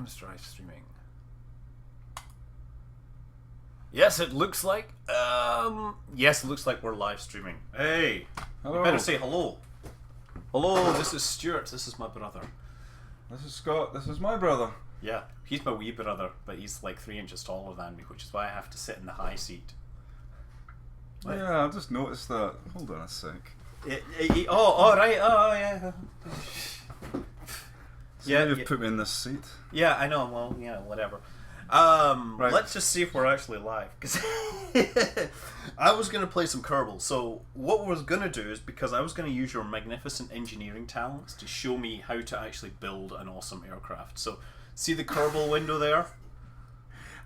Everyone's live streaming. Yes, it looks like. Yes, it looks like we're live streaming. Hey, hello. You better say hello. Hello, this is Stuart. This is my brother. This is Scott. This is my brother. Yeah, he's my wee brother, but he's like 3 inches taller than me, which is why I have to sit in the high seat. What? Yeah, I've just noticed that. Hold on a sec. Right. Oh, yeah. Yeah, you've put me in this seat. Yeah, I know. Well, yeah, whatever. Right. Let's just see if we're actually live, because I was going to play some Kerbal. So what I was going to do is, because I was going to use your magnificent engineering talents to show me how to actually build an awesome aircraft. So see the Kerbal window there?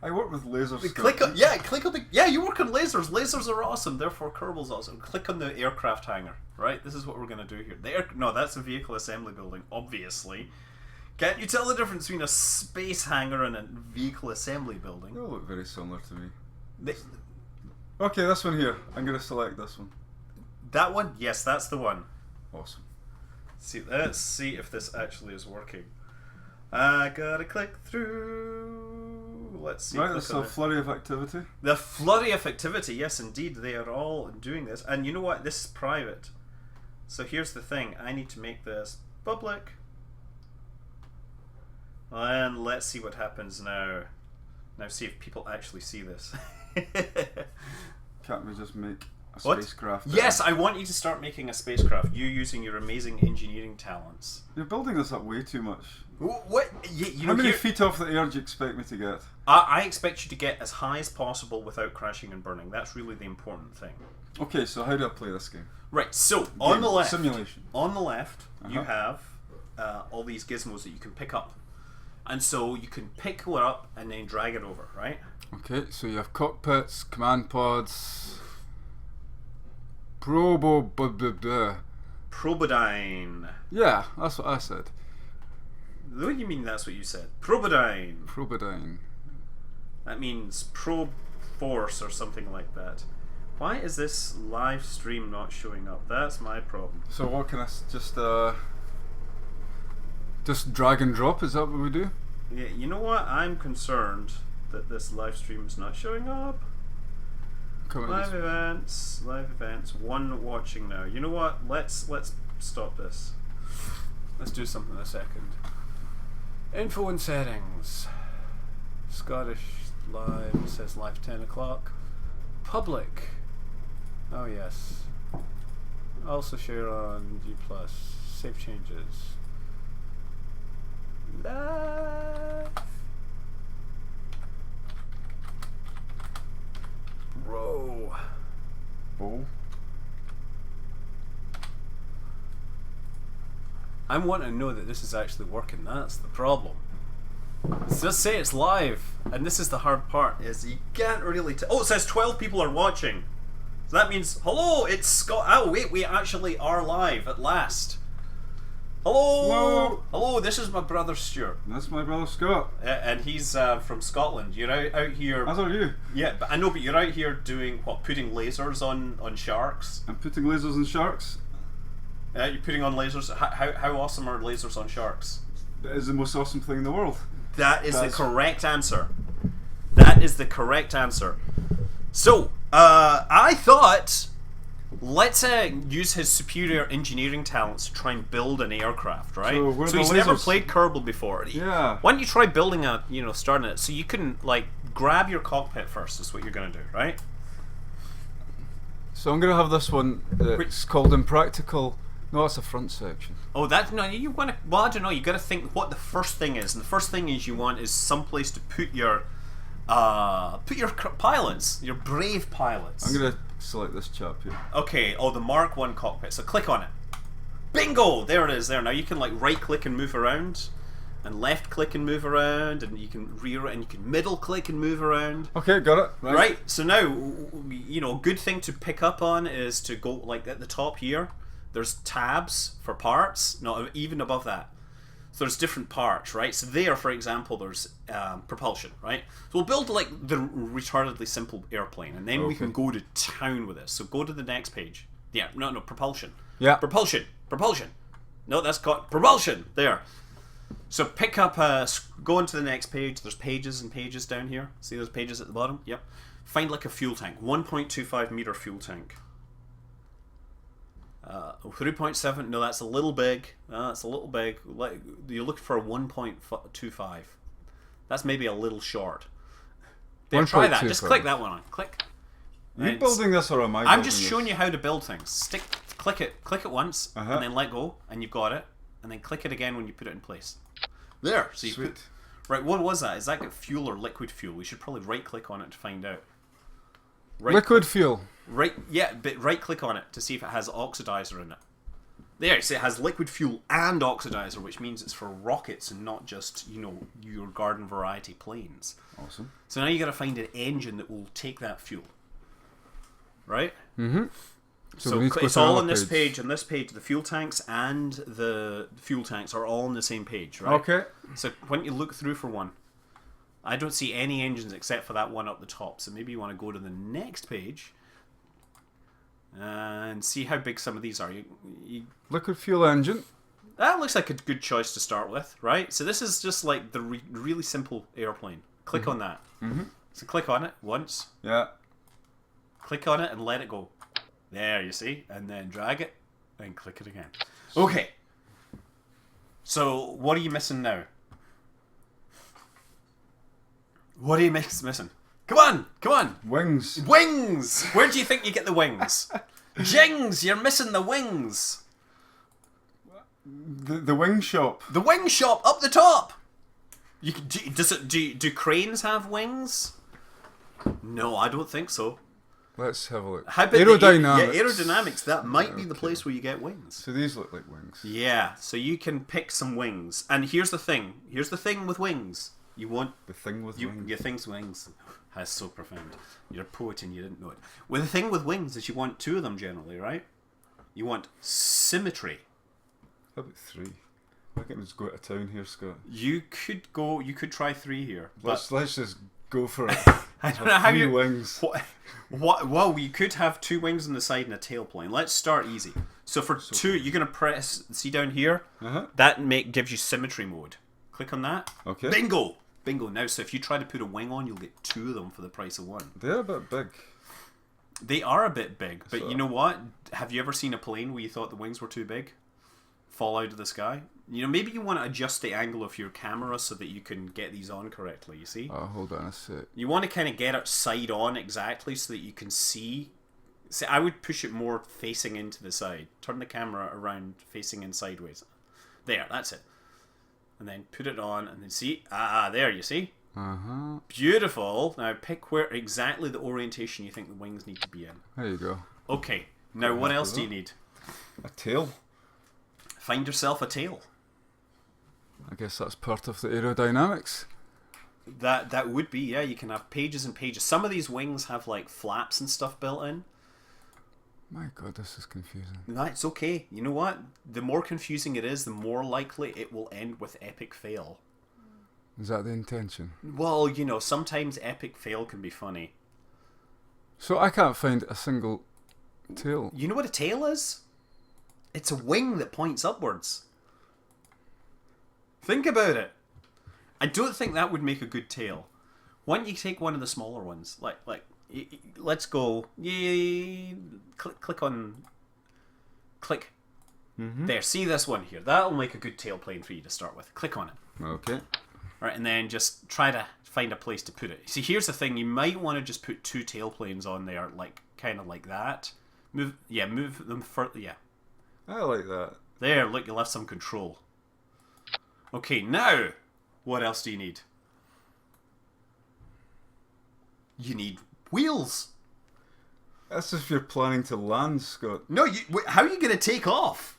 I work with lasers. Click on the you work on lasers. Lasers are awesome, therefore Kerbal's awesome. Click on the aircraft hangar, right? This is what we're going to do here. No, that's a vehicle assembly building, obviously. Can't you tell the difference between a space hangar and a vehicle assembly building? They all look very similar to me. Okay, this one here. I'm going to select this one. That one? Yes, that's the one. Awesome. Let's see if this actually is working. I gotta click through. Let's see. Right, there's a flurry of activity. The flurry of activity, yes indeed. They are all doing this. And you know what? This is private. So here's the thing. I need to make this public. And let's see what happens now. Now see if people actually see this. Can't we just make a spacecraft? Yes, I want you to start making a spacecraft. You using your amazing engineering talents. You're building this up way too much. What? How many feet off the air do you expect me to get? I expect you to get as high as possible without crashing and burning. That's really the important thing. Okay, so how do I play this game? Right, so on the left, simulation. On the left, you have all these gizmos that you can pick up. And so you can pick one up and then drag it over, right? Okay, so you have cockpits, command pods, Probodyne. Yeah, that's what I said. What do you mean that's what you said? Probodyne. Probodyne. That means probe force or something like that. Why is this live stream not showing up? That's my problem. So what can I just drag and drop? Is that what we do? Yeah, you know what? I'm concerned that this live stream is not showing up. Live events, one watching now. You know what? Let's stop this. Let's do something in a second. Info and settings. Scottish live, it says live 10 o'clock. Public. Oh yes. Also share on G+. Save changes. Live. Bro. Oh. I want to know that this is actually working. That's the problem. Just say it's live, and this is the hard part. Is you can't really. Oh, it says 12 people are watching. So that means hello. It's Scott. Oh wait, we actually are live at last. Hello. Hello. This is my brother Stuart. That's my brother Scott. And he's from Scotland. You're out here. As are you. Yeah, but I know. But you're out here doing what? Putting lasers on sharks. I'm putting lasers on sharks. You're putting on lasers. How awesome are lasers on sharks? That is the most awesome thing in the world. That is the correct answer. That is the correct answer. So, I thought, let's use his superior engineering talents to try and build an aircraft, right? So he's never played Kerbal before. Yeah. Why don't you try building starting it? So you can, grab your cockpit first, is what you're going to do, right? So I'm going to have this one that's called Impractical. No, that's a front section. Oh, you want to. Well, I don't know. You got to think what the first thing is, and the first thing you want is someplace to put your pilots, your brave pilots. I'm gonna select this chap here. Okay. Oh, the Mark 1 cockpit. So click on it. Bingo! There it is. There. Now you can right click and move around, and left click and move around, and you can and you can middle click and move around. Okay, got it. Right. So now, a good thing to pick up on is to go at the top here. There's tabs for parts, not even above that. So there's different parts, right? So there, for example, there's propulsion, right? So we'll build the retardedly simple airplane, and then we can go to town with this. So go to the next page. Yeah, no, propulsion. Yeah. Propulsion. No, that's got propulsion. There. So pick up, go on to the next page. There's pages and pages down here. See those pages at the bottom? Yep. Find like a fuel tank. 1.25 meter fuel tank. 3.7. No, that's a little big. That's a little big. You're looking for a 1.25. That's maybe a little short. There, try that. Just click that one on. Click. Are you building this or am I? I'm just showing you how to build things. Click it once, and then let go, and you've got it. And then click it again when you put it in place. There. So you right, what was that? Is that got fuel or liquid fuel? We should probably right-click on it to find out. Liquid fuel. But right-click on it to see if it has oxidizer in it. There, so it has liquid fuel and oxidizer, which means it's for rockets and not just, your garden variety planes. Awesome. So now you got to find an engine that will take that fuel. Right? Mm-hmm. So it's all on this page. On this page, the fuel tanks and the fuel tanks are all on the same page, right? Okay. So when you look through for one, I don't see any engines except for that one up the top. So maybe you want to go to the next page and see how big some of these are. Liquid fuel engine. That looks like a good choice to start with, right? So this is just like the really simple airplane. Click on that. Mm-hmm. So click on it once. Yeah. Click on it and let it go. There, you see? And then drag it and click it again. Okay. So, what are you missing now? What are you missing? Come on! Wings. Wings! Where do you think you get the wings? Jings! You're missing the wings! The wing shop. The wing shop up the top! Do cranes have wings? No, I don't think so. Let's have a look. How about aerodynamics. Aerodynamics. That might be the place where you get wings. So these look like wings. Yeah, so you can pick some wings. And here's the thing. Here's the thing with wings. You want... The thing with wings. Your thing's wings. That's so profound. You're a poet and you didn't know it. Well, the thing with wings is you want two of them generally, right? You want symmetry. How about three? I think let's go out of town here, Scott. You could try three here. Let's just go for it. I don't know how you... wings. Well, you could have two wings on the side and a tail plane. Let's start easy. So for two, you're going to press... See down here? That gives you symmetry mode. Click on that. Okay. Bingo! Now, so if you try to put a wing on, you'll get two of them for the price of one. They're a bit big. They are a bit big, but you know what? Have you ever seen a plane where you thought the wings were too big? Fall out of the sky? Maybe you want to adjust the angle of your camera so that you can get these on correctly, you see? Oh, hold on a sec. You want to kind of get it side on exactly so that you can see. See, I would push it more facing into the side. Turn the camera around facing in sideways. There, that's it. And then put it on and then see. There, you see? Uh-huh. Beautiful. Now pick where exactly the orientation you think the wings need to be in. There you go. Okay. Now what else do you need? A tail. Find yourself a tail. I guess that's part of the aerodynamics. That would be, yeah. You can have pages and pages. Some of these wings have like flaps and stuff built in. My God, this is confusing. That's okay. You know what? The more confusing it is, the more likely it will end with epic fail. Is that the intention? Well, sometimes epic fail can be funny. So I can't find a single tail. You know what a tail is? It's a wing that points upwards. Think about it. I don't think that would make a good tail. Why don't you take one of the smaller ones? Let's go. Yay! Click on. Click. Mm-hmm. There. See this one here. That'll make a good tail plane for you to start with. Click on it. Okay. Right, and then just try to find a place to put it. See, here's the thing. You might want to just put two tail planes on there, kind of like that. Move them further. Yeah. I like that. There, look, you'll have some control. Okay, now, what else do you need? You need wheels. That's if you're planning to land, Scott. No, how are you going to take off?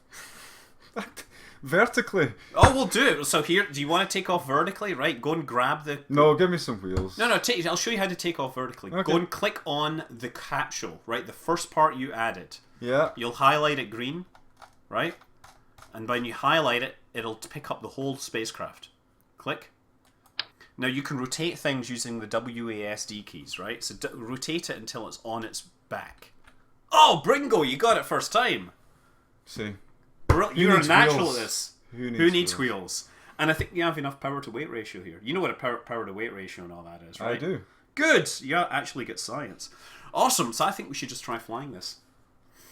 Vertically. Oh, we'll do it. So here, do you want to take off vertically? Right, go and grab the... No, give me some wheels. No, I'll show you how to take off vertically. Okay. Go and click on the capsule, right? The first part you added. Yeah. You'll highlight it green, right? And when you highlight it, it'll pick up the whole spacecraft. Click. Now you can rotate things using the WASD keys, right? So rotate it until it's on its back. Oh, Bringo, you got it first time. See. You're a natural wheels? at this. Who needs wheels? And I think you have enough power to weight ratio here. You know what a power to weight ratio and all that is, right? I do. Good! You actually get science. Awesome, so I think we should just try flying this.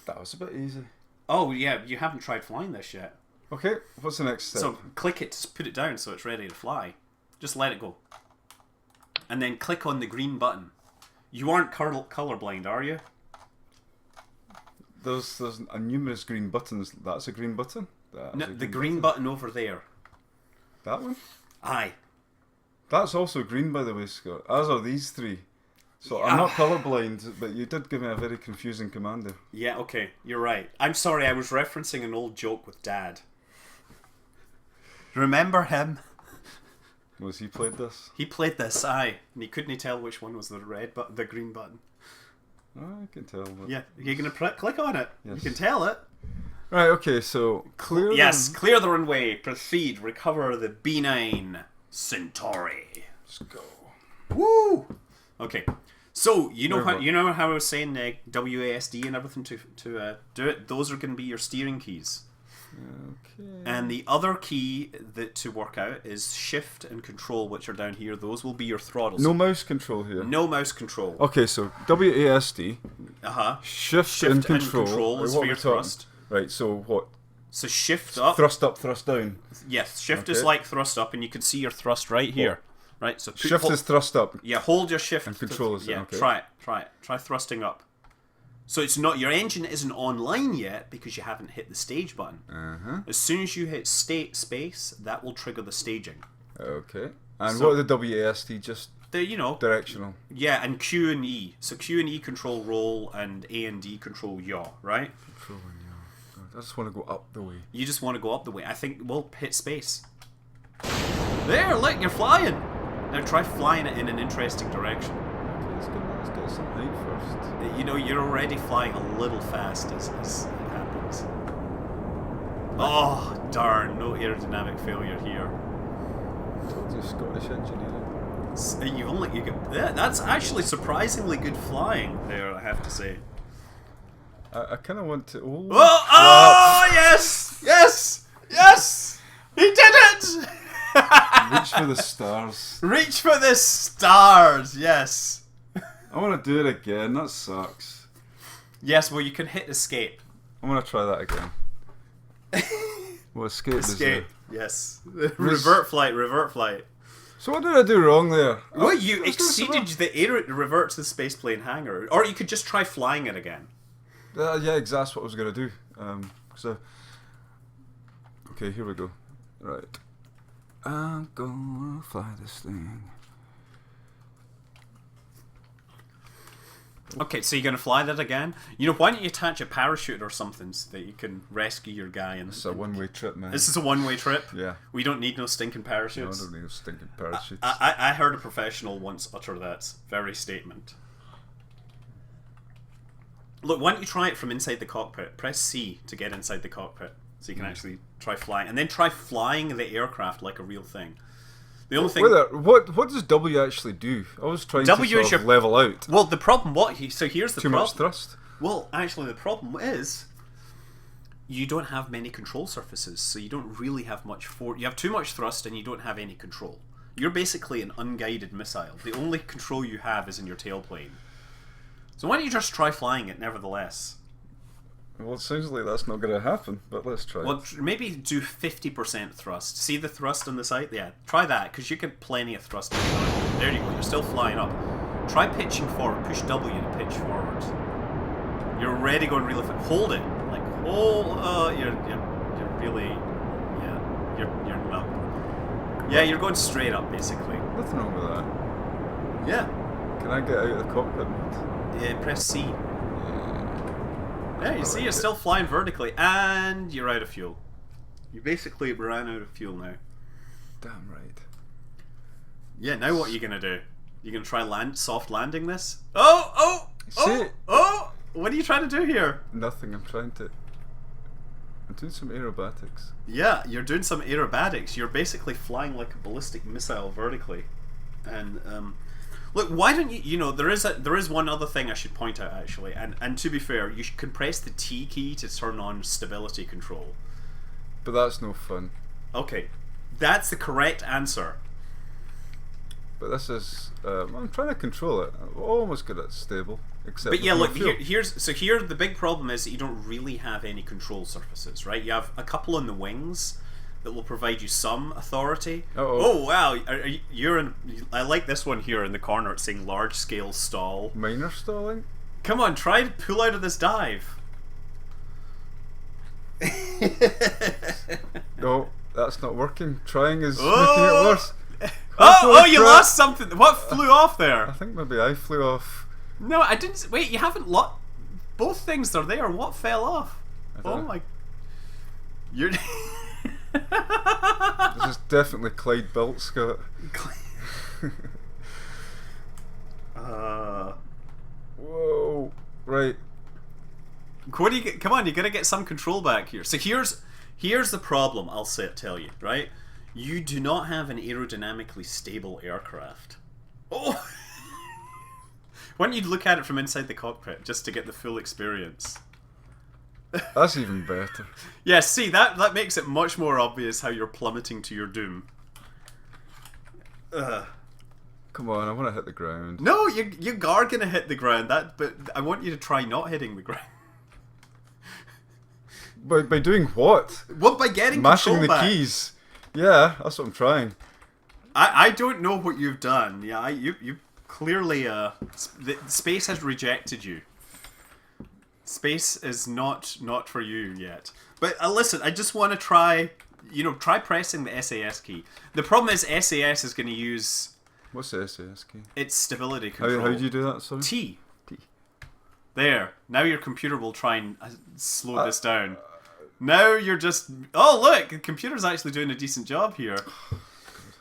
That was a bit easy. Oh, yeah, you haven't tried flying this yet. Okay, what's the next step? So click it to put it down so it's ready to fly. Just let it go. And then click on the green button. You aren't colorblind, are you? There's numerous green buttons. That's a green button? No, the green button over there. That one? Aye. That's also green, by the way, Scott. As are these three. So I'm not colourblind, but you did give me a very confusing command there. Yeah, okay, you're right. I'm sorry, I was referencing an old joke with Dad. Remember him? Was he played this? He played this, aye, and he couldn't tell which one was the the green button. Oh, I can tell. But... Yeah, you're gonna click on it. Yes. You can tell it. Right. Okay. So clear. Yes, clear the runway. Proceed. Recover the B9 Centauri. Let's go. Woo! Okay. So you know how I was saying WASD and everything to do it. Those are going to be your steering keys. Okay. And the other key to work out is Shift and Control, which are down here. Those will be your throttles. No mouse control here. No mouse control. Okay, so WASD. Shift and control is for your thrust. Right. So what? So shift up. Thrust up, thrust down. Yes, shift is like thrust up, and you can see your thrust right here. Right. So shift is thrust up. Yeah, hold your shift. And control is okay. Try it. Try thrusting up. So it's not, your engine isn't online yet because you haven't hit the stage button. As soon as you hit space, that will trigger the staging. Okay. And what are the WASD? Just directional. Yeah, and Q and E. So Q and E control roll, and A and D control yaw, right? Control and yaw. I just want to go up the way. You just want to go up the way. I think we'll hit space. There, look, you're flying. Now try flying it in an interesting direction. Okay, let's get some height first. You're already flying a little fast as it happens. Oh, darn, no aerodynamic failure here. I told you, Scottish engineering. That's actually surprisingly good flying there, I have to say. I kind of want to... Oh, yes! Yes! Yes! He did it! Reach for the stars. Reach for the stars, yes. I want to do it again, that sucks. Yes, well, you can hit escape. I'm going to try that again. Well, escape. Yes. Revert flight. So what did I do wrong there? Well, you exceeded the revert to the spaceplane hangar. Or you could just try flying it again. Yeah, exactly what I was going to do. Okay, here we go. Right. I'm gonna fly this thing. Okay, so you're going to fly that again? Why don't you attach a parachute or something so that you can rescue your guy? It's a one-way trip, man. This is a one-way trip? Yeah. We don't need no stinking parachutes? No, I don't need no stinking parachutes. I heard a professional once utter that very statement. Look, why don't you try it from inside the cockpit? Press C to get inside the cockpit so you can actually try flying. And then try flying the aircraft like a real thing. The only thing. What does W actually do? I was trying to level out. Well, the problem. So here's the problem. Too much thrust. Well, actually, the problem is you don't have many control surfaces, so you don't really have much force. You have too much thrust, and you don't have any control. You're basically an unguided missile. The only control you have is in your tailplane. So why don't you just try flying it, nevertheless? Well, it sounds like that's not going to happen, but let's try. Well, maybe do 50% thrust. See the thrust on the side? Yeah, try that, because you get plenty of thrust. There you go, you're still flying up. Try pitching forward. Push W to pitch forward. You're already going really fast. Hold it. Like, you're really... Yeah, you're not... Yeah, you're going straight up, basically. Nothing wrong with that. Yeah. Can I get out of the cockpit mode? Yeah, press C. Yeah, you see, you're still flying vertically, and you're out of fuel. You basically ran out of fuel now. Damn right. Yeah, now what are you gonna do? You gonna try soft landing this? Oh! What are you trying to do here? Nothing. I'm doing some aerobatics. Yeah, you're doing some aerobatics. You're basically flying like a ballistic missile vertically, and look, why don't you? There is one other thing I should point out actually, and to be fair, you can press the T key to turn on stability control. But that's no fun. Okay, That's the correct answer. But this is... I'm trying to control it. I'm almost good at stable. Except But yeah, with look, no fuel. here the big problem is that you don't really have any control surfaces, right? You have a couple on the wings that will provide you some authority. Uh-oh. Oh wow, you're in. I like this one here in the corner. It's saying large scale stall. Minor stalling? Come on, try to pull out of this dive. No, that's not working. Trying is making Oh! it worse. Oh, you crap. lost something. What flew off I there? think maybe I flew off. No, I didn't. Wait, you haven't lost. Both things are there. What fell off? I Oh don't know. my. You're. This is definitely Clyde built, Scott. Whoa. Right. What do you get? Come on, you gotta get some control back here. So here's the problem. Tell you, right? You do not have an aerodynamically stable aircraft. Oh. Why don't you look at it from inside the cockpit just to get the full experience? That's even better. Yeah, see, that makes it much more obvious how you're plummeting to your doom. Come on, I want to hit the ground. No, you are gonna hit the ground. But I want you to try not hitting the ground. By doing what? Well, by getting Mashing control the back. keys. Yeah, that's what I'm trying. I don't know what you've done. Yeah, you clearly space has rejected you. Space is not for you yet. But listen, I just want to try pressing the SAS key. The problem is SAS is going to use What's the SAS key? its stability control. How do you do that, sorry? T. T. There. Now your computer will try and slow this down. Now you're just... Oh, look! The computer's actually doing a decent job here.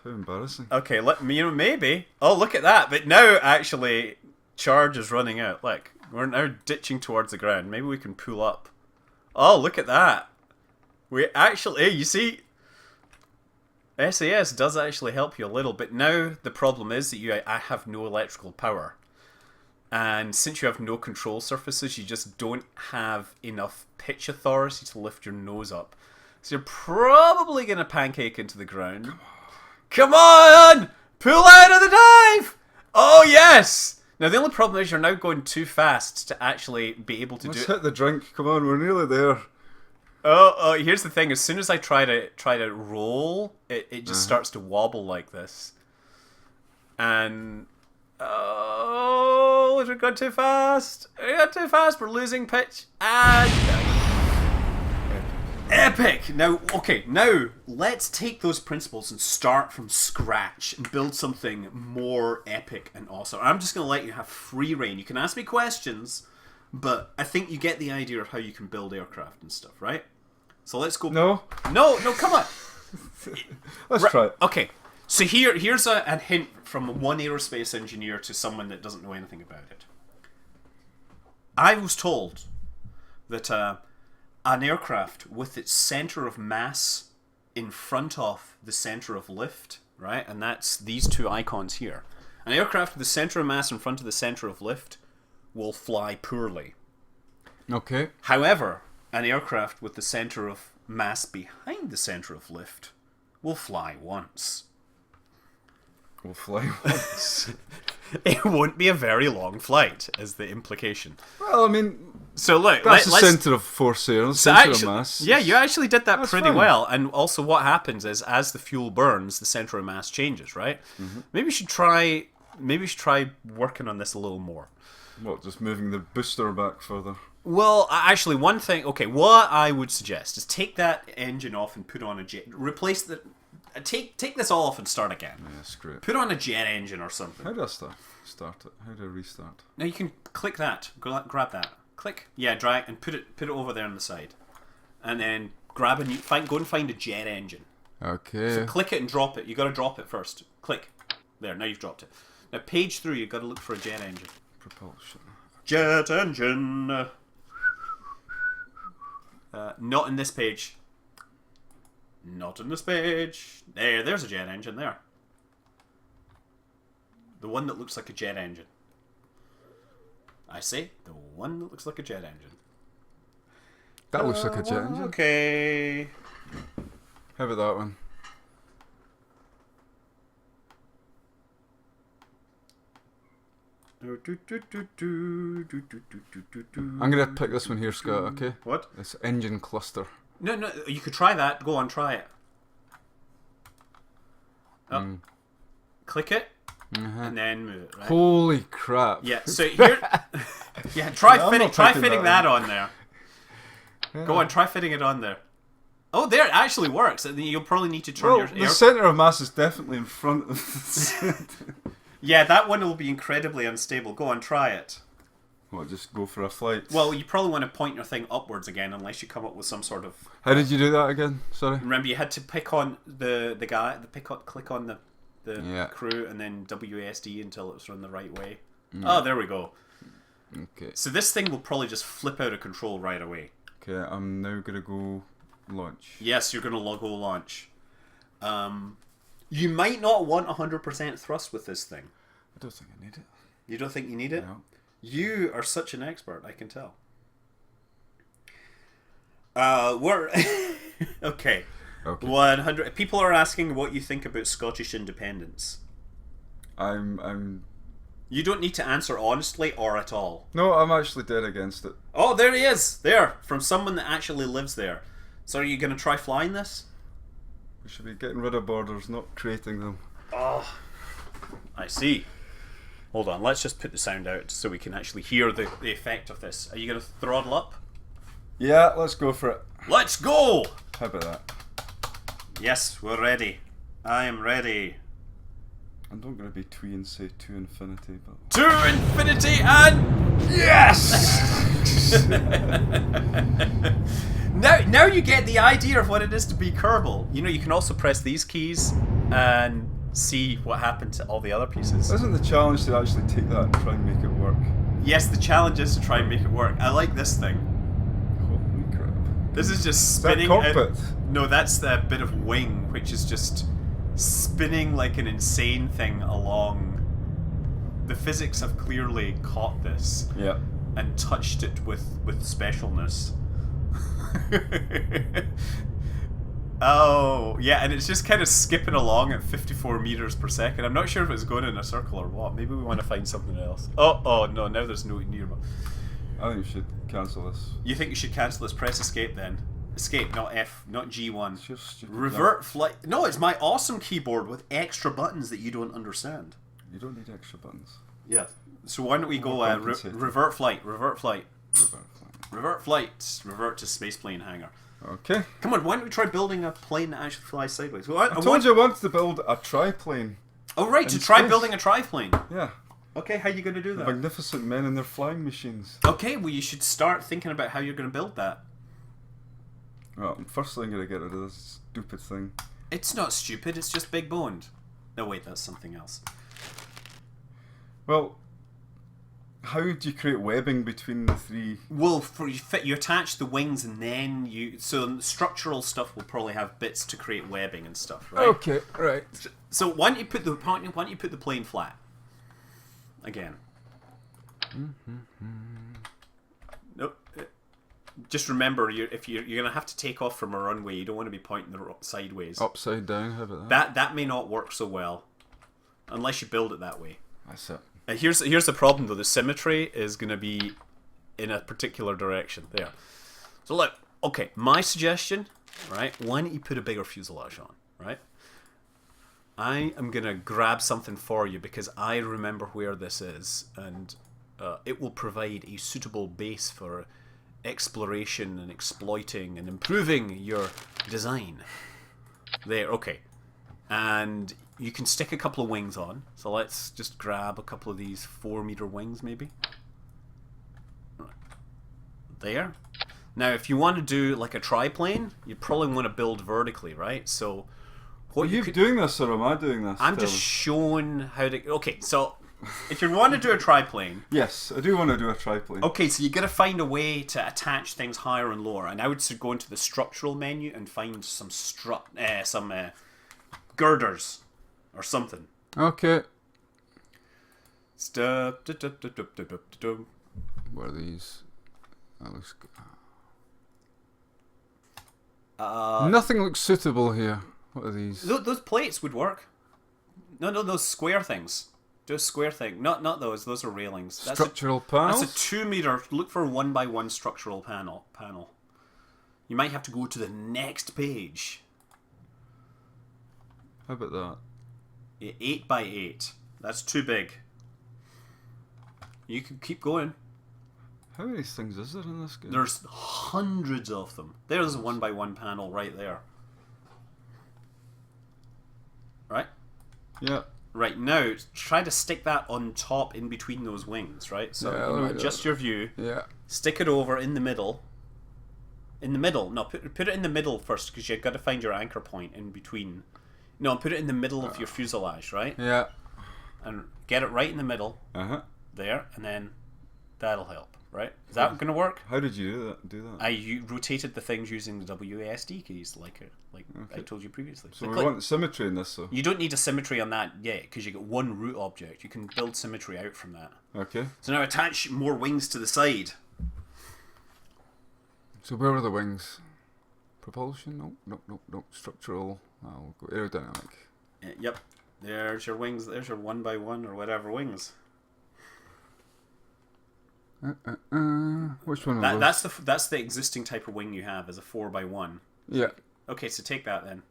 How embarrassing. Okay, maybe. Oh, look at that. But now, actually, charge is running out. Look, we're now ditching towards the ground. Maybe we can pull up. Oh, look at that. We actually... Hey, you see... SAS does actually help you a little, but now the problem is that I have no electrical power. And since you have no control surfaces, you just don't have enough pitch authority to lift your nose up. So you're probably going to pancake into the ground. Come on! Pull out of the dive! Oh, yes! Now, the only problem is you're now going too fast to actually be able to Let's do it. hit the drink. Come on, we're nearly there. Oh, here's the thing. As soon as I try to roll, it just starts to wobble like this. And... Oh, we got too fast. We got too fast. We're losing pitch. And... Epic! Now, let's take those principles and start from scratch and build something more epic and awesome. I'm just going to let you have free reign. You can ask me questions, but I think you get the idea of how you can build aircraft and stuff, right? So let's go... No, come on! Let's try it. Okay, so here's a hint from one aerospace engineer to someone that doesn't know anything about it. I was told that an aircraft with its center of mass in front of the center of lift, right? And that's these two icons here. An aircraft with the center of mass in front of the center of lift will fly poorly. Okay. However, an aircraft with the center of mass behind the center of lift will fly once. We'll fly once. It won't be a very long flight, is the implication. Well, I mean, So look, that's the let's... centre of force here, the So centre actually, of mass. yeah, you actually did that That's pretty fine. well. And also, what happens is, as the fuel burns, the center of mass changes, right? Mm-hmm. Maybe we should try working on this a little more. What, just moving the booster back further? Well, actually, one thing. Okay, what I would suggest is take that engine off and put on a jet. Replace the. Take this all off and start again. Yeah, screw it. Put on a jet engine or something. How do I start it? How do I restart? Now you can click that. Grab that. Click. Yeah, drag and put it over there on the side, and then grab a new. Go and find a jet engine. Okay. So click it and drop it. You got to drop it first. Click. There. Now you've dropped it. Now page through. You got to look for a jet engine. Propulsion. Jet engine. Not in this page. Not in this page. There's a jet engine there. The one that looks like a jet engine. I say the one that looks like a jet engine. That looks like a jet engine. Okay. How about that one? I'm gonna pick this one here, Scott. Okay. What? It's engine cluster. No. You could try that. Go on, try it. Oh. Click it, and then move it. Right? Holy crap! Yeah. So here, try No, fitting that on there. Yeah. Go on, try fitting it on there. Oh, there, it actually works. You'll probably need to turn your the center of mass is definitely in front of the center. Yeah, that one will be incredibly unstable. Go on, try it. What, just go for a flight? Well, you probably want to point your thing upwards again, unless you come up with some sort of... How did you do that again? Sorry? Remember, you had to pick on the guy, click on the crew, and then WASD until it was run the right way. Oh, there we go. Okay. So this thing will probably just flip out of control right away. Okay, I'm now going to go launch. Yes, you're going to go launch. You might not want 100% thrust with this thing. I don't think I need it. You don't think you need it? No. You are such an expert, I can tell. We're... Okay. 100. People are asking what you think about Scottish independence. You don't need to answer honestly or at all. No, I'm actually dead against it. Oh, there he is! There! From someone that actually lives there. So are you going to try flying this? We should be getting rid of borders, not creating them. Oh, I see. Hold on, let's just put the sound out so we can actually hear the effect of this. Are you going to throttle up? Yeah, let's go for it. Let's go! How about that? Yes, we're ready. I am ready. I'm not going to be twee and say to infinity, but... To infinity and... Yes! Now you get the idea of what it is to be Kerbal. You know, you can also press these keys and see what happened to all the other pieces. Isn't the challenge to actually take that and try and make it work? Yes, the challenge is to try and make it work. I like this thing. Holy crap. This is just spinning. Is that cockpit? No, that's the bit of wing, which is just spinning like an insane thing along. The physics have clearly caught this. Yeah. And touched it with specialness. Oh, yeah, and it's just kind of skipping along at 54 meters per second. I'm not sure if it's going in a circle or what. Maybe we want to find something else. Oh, no, now there's no nearby. I think we should cancel this. You think you should cancel this? Press escape then. Escape, not F, not G1. It's your stupid Revert flight. No, it's my awesome keyboard with extra buttons that you don't understand. You don't need extra buttons. Yeah. So why don't we go revert flight, revert flight. Revert flight, revert to spaceplane hangar. Okay. Come on, why don't we try building a plane that actually flies sideways? Well, I told you I wanted to build a triplane. Oh, right, to try building a triplane. Yeah. Okay, how are you going to do that? Magnificent men and their flying machines. Okay, well, you should start thinking about how you're going to build that. Well, first I'm going to get rid of this stupid thing. It's not stupid, it's just big boned. No, wait, that's something else. Well, how do you create webbing between the three? Well, you attach the wings and then so structural stuff will probably have bits to create webbing and stuff, right? Okay, right. So why don't you put the plane flat? Again. Nope. Just remember, if you're going to have to take off from a runway, you don't want to be pointing sideways. Upside down, how about that? That may not work so well, unless you build it that way. That's it. Here's the problem though. The symmetry is going to be in a particular direction. There. So look, okay, my suggestion, right? Why don't you put a bigger fuselage on, right? I am going to grab something for you because I remember where this is, and it will provide a suitable base for exploration and exploiting and improving your design. There, okay. And you can stick a couple of wings on. So let's just grab a couple of these 4-meter wings, maybe. There. Now, if you want to do like a triplane, you probably want to build vertically, right? So, what are you doing this, or am I doing this? I'm just showing how to. Okay, so if you want to do a triplane, yes, I do want to do a triplane. Okay, so you got to find a way to attach things higher and lower, and I would go into the structural menu and find some girders or something. Okay. What are these? That looks good. Nothing looks suitable here. What are these? Those plates would work. No, those square things. Do a square thing. Not those. Those are railings. Structural panels? That's a 2 meter. Look for 1x1 structural panel. You might have to go to the next page. How about that? 8x8. That's too big. You can keep going. How many things is there in this game? There's hundreds of them. There's a 1x1 panel right there. Right? Yeah. Right, now try to stick that on top in between those wings, right? So adjust your view. Yeah. Stick it over in the middle. In the middle. No, put it in the middle first, because you've got to find your anchor point in between. No, put it in the middle of your fuselage, right? Yeah. And get it right in the middle. There, and then that'll help, right? Is that going to work? How did you do that? I rotated the things using the WASD keys, like I told you previously. So we want symmetry in this, so. You don't need a symmetry on that yet, because you get one root object. You can build symmetry out from that. Okay. So now attach more wings to the side. So where are the wings? Propulsion? No. Structural. I'll go aerodynamic. Yep. There's your wings. There's your 1x1 or whatever wings. Which one? Are that's the existing type of wing you have as a 4x1. Yeah. Okay, so take that then.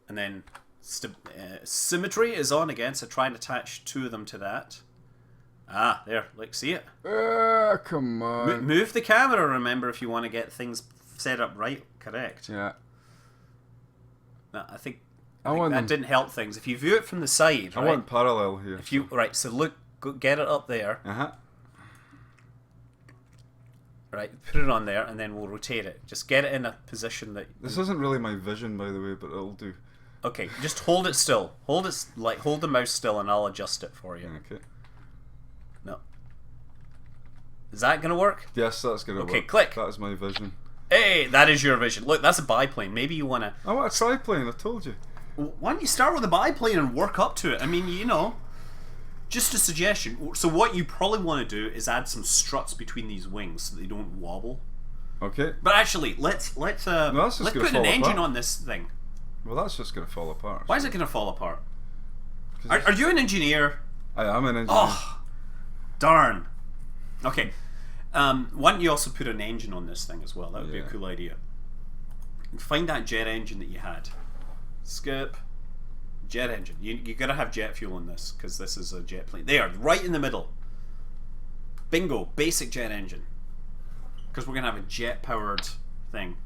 And then symmetry is on again, so try and attach 2 of them to that. Ah, there. Like, see it? Come on. Move the camera, remember, if you want to get things set up right, correct. Yeah. No, I think that that didn't help things. If you view it from the side, right? I want parallel here. If you so look, get it up there. Right, put it on there, and then we'll rotate it. Just get it in a position that. This isn't really my vision, by the way, but it'll do. Okay, just hold it still. Hold the mouse still, and I'll adjust it for you. Okay. No. Is that gonna work? Yes, that's gonna work. Okay, click. That is my vision. Hey, that is your vision. Look, that's a biplane. Maybe you wanna. I want a triplane. I told you. Why don't you start with a biplane and work up to it? I mean, just a suggestion. So what you probably want to do is add some struts between these wings so they don't wobble. Okay. But actually, let's put an engine on this thing. Well, that's just gonna fall apart. Why is it gonna fall apart? Are you an engineer? I am an engineer. Oh, darn. Okay. Why don't you also put an engine on this thing as well? That would be a cool idea. Find that jet engine that you had. Skip. Jet engine. You gotta have jet fuel in this, because this is a jet plane. There, right in the middle. Bingo. Basic jet engine. Because we're gonna have a jet powered thing.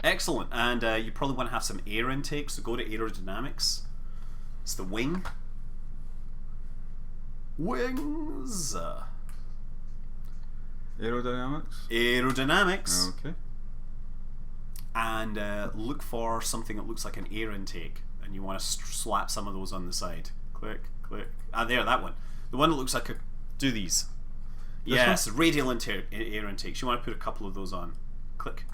Excellent. And you probably want to have some air intake, so go to aerodynamics. It's the wing. Wings. Aerodynamics. Okay. And look for something that looks like an air intake, and you want to slap some of those on the side. Click. There, that one. The one that looks like do these. Yes, radial air intakes. You want to put a couple of those on. Click.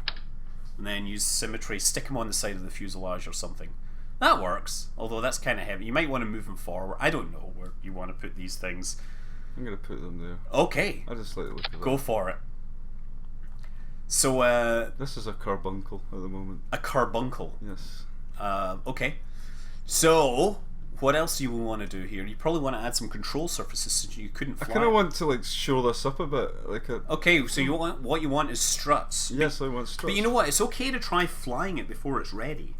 And then use symmetry. Stick them on the side of the fuselage or something. That works, although that's kind of heavy. You might want to move them forward. I don't know where you want to put these things. I'm going to put them there. Okay. I just like the look of that. Go for it. So, this is a carbuncle at the moment. A carbuncle? Yes. Okay. So, what else do you want to do here? You probably want to add some control surfaces so you couldn't fly. I kind of want to show this up a bit. Okay, so what you want is struts. Yes, I want struts. But you know what? It's okay to try flying it before it's ready.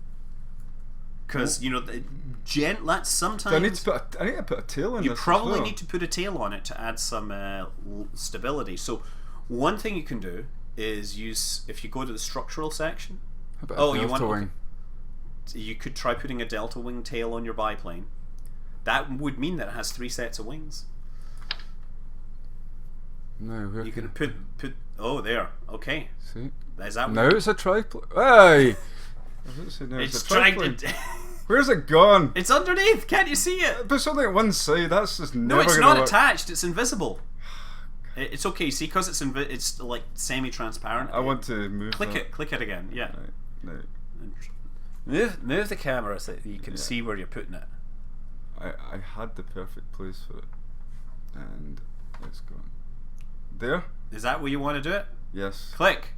Because, that's sometimes... I need to put a tail in this. You probably need to put a tail on it to add some stability. So, one thing you can do is if you go to the structural section... wing. You could try putting a delta wing tail on your biplane. That would mean that it has 3 sets of wings. No, you can put... Oh, there. Okay. See? Is that now it's a triplane. Hey! It's trying to... Where's it gone? It's underneath. Can't you see it? Put something at one side. That's just never. No, it's gonna not work. attached. It's invisible. It's okay. See, because it's like semi-transparent. I want to move. Click it. Click it again. Yeah. Right. Move the camera so that you can see where you're putting it. I had the perfect place for it, and it's gone. There. Is that where you want to do it? Yes. Click.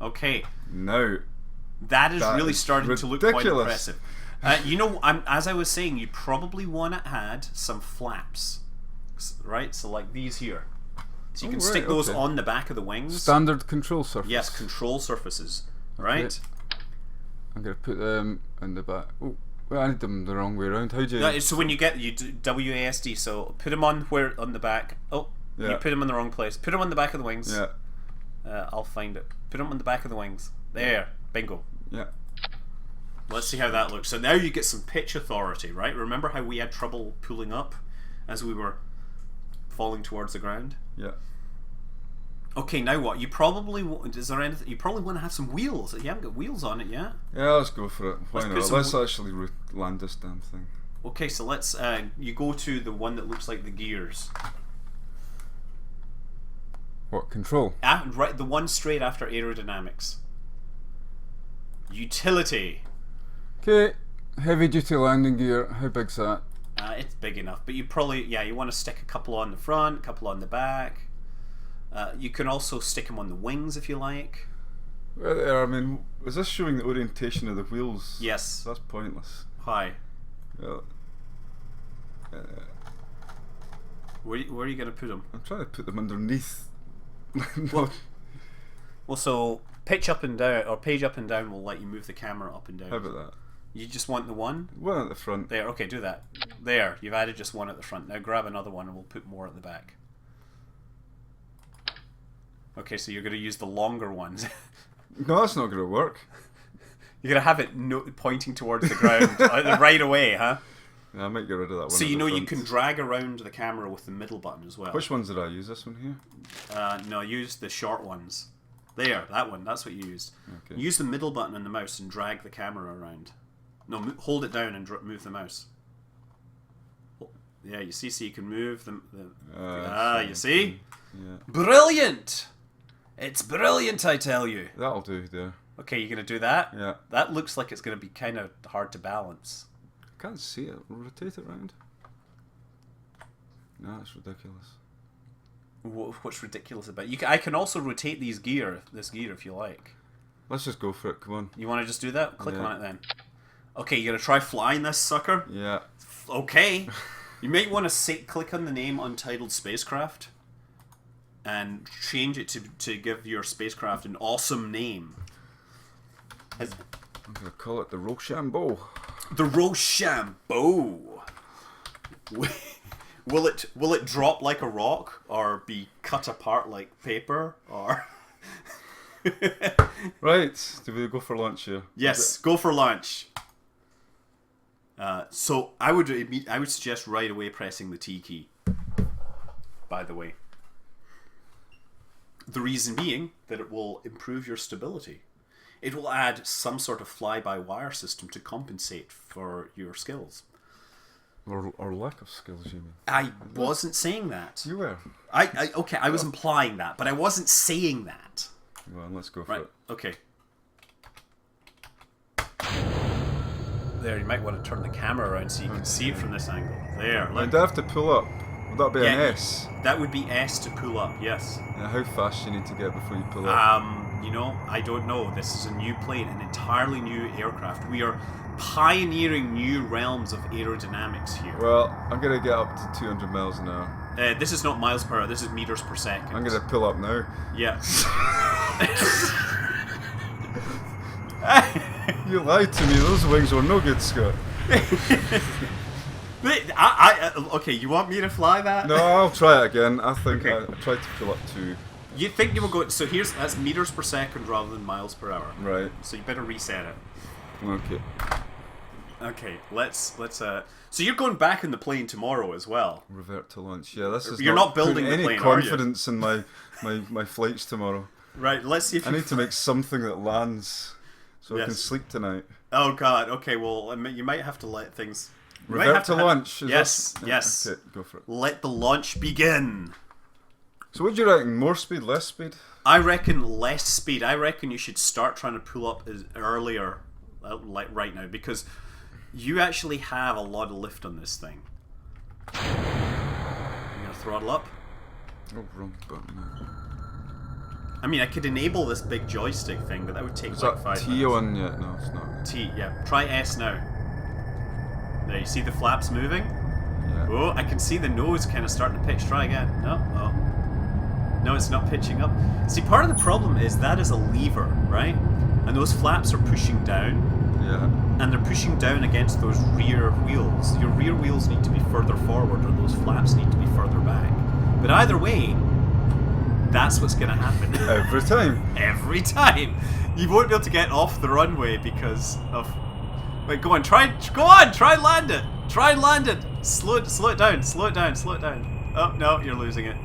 Okay. Now. That is really starting to look quite impressive. You know, as I was saying, you probably want to add some flaps, right? So like these here. So you can stick those on the back of the wings. Standard control surface. Yes, control surfaces, right? Okay. I'm going to put them in the back. Oh, well, I need them the wrong way around. How do you... So when you do WASD, so put them on the back. Oh, you put them in the wrong place. Put them on the back of the wings. Yeah. I'll find it. Put them on the back of the wings. There. Bingo. Yeah. Let's see how that looks. So now you get some pitch authority, right? Remember how we had trouble pulling up as we were falling towards the ground? Yeah. Okay, now what? You probably is there anything? You probably want to have some wheels. You haven't got wheels on it yet. Yeah, let's go for it. Why not? Let's actually land this damn thing. Okay, so let's. You go to the one that looks like the gears. What control? Right, the one straight after aerodynamics. Utility. Okay, heavy duty landing gear. How big's that? It's big enough, but you probably you want to stick a couple on the front, a couple on the back. You can also stick them on the wings if you like. Well, I mean, is this showing the orientation of the wheels? Yes. That's pointless. Why? Well, where are you going to put them? I'm trying to put them underneath. Well, so pitch up and down, or page up and down will let you move the camera up and down. How about that? You just want the one? One at the front. There, okay, do that. There, you've added just one at the front. Now grab another one and we'll put more at the back. Okay, so you're going to use the longer ones. No, that's not going to work. You're going to have it pointing towards the ground right away, huh? Yeah, I might get rid of that one. So you know you can drag around the camera with the middle button as well. Which ones did I use? This one here? No, use the short ones. There, that one. That's what you used. Okay. Use the middle button on the mouse and drag the camera around. No, hold it down and move the mouse. Yeah, you see, so you can move them. You see? Yeah. Brilliant! It's brilliant, I tell you. That'll do there. Okay, you're going to do that? Yeah. That looks like it's going to be kind of hard to balance. I can't see it. Rotate it round. No, that's ridiculous. What's ridiculous about it? I can also rotate this gear if you like. Let's just go for it. Come on. You want to just do that? Click on it then. Okay, you're going to try flying this sucker? Yeah. Okay. You might want to click on the name Untitled Spacecraft and change it to give your spacecraft an awesome name. I'm going to call it the Rochambeau. The Rochambeau. Will it drop like a rock or be cut apart like paper or? Right, do we go for lunch here? Yes, go for lunch. So I would suggest right away pressing the T key. By the way, the reason being that it will improve your stability. It will add some sort of fly-by-wire system to compensate for your skills. Or lack of skills, you mean? I wasn't saying that. You were. I was implying that, but I wasn't saying that. Well, let's go for it. Okay. There, you might want to turn the camera around so you can see it from this angle. There, look. I'd have to pull up. Would that be an S? That would be S to pull up, yes. Yeah, how fast do you need to get before you pull up? You know, I don't know. This is a new plane, an entirely new aircraft. We are pioneering new realms of aerodynamics here. Well, I'm going to get up to 200 miles an hour. This is not miles per hour, this is meters per second. I'm going to pull up now. Yeah. You lied to me, those wings were no good, Scott. Okay, you want me to fly that? No, I'll try it again. I think I tried to pull up to... You think you were going... So that's meters per second rather than miles per hour. Right. So you better reset it. Okay. Okay, let's so you're going back in the plane tomorrow as well. Revert to lunch. Yeah, this is You're not building the any plane, confidence in my flights tomorrow. Right, let's see if I need to make something that lands so I can Yes. sleep tonight. Oh god, okay, well you might have to let things Revert to lunch. Yes, yes. Okay, go for it. Let the launch begin. So what do you reckon? More speed, less speed? I reckon less speed. I reckon you should start trying to pull up earlier, like right now, because you actually have a lot of lift on this thing. I'm gonna throttle up. Oh, wrong button. I mean, I could enable this big joystick thing, but that would take Is like that 5 T minutes. on yet? No, it's not. T, yeah. Try S now. There, you see the flaps moving? Yeah. Oh, I can see the nose kind of starting to pitch. Try again. No, oh. No, it's not pitching up. See, part of the problem is that is a lever, right? And those flaps are pushing down. Yeah. And they're pushing down against those rear wheels. Your rear wheels need to be further forward, or those flaps need to be further back. But either way, that's what's going to happen. Every time. Every time. You won't be able to get off the runway because of... Wait, go on, try and land it. Try and land it. Slow it down. Oh, no, you're losing it.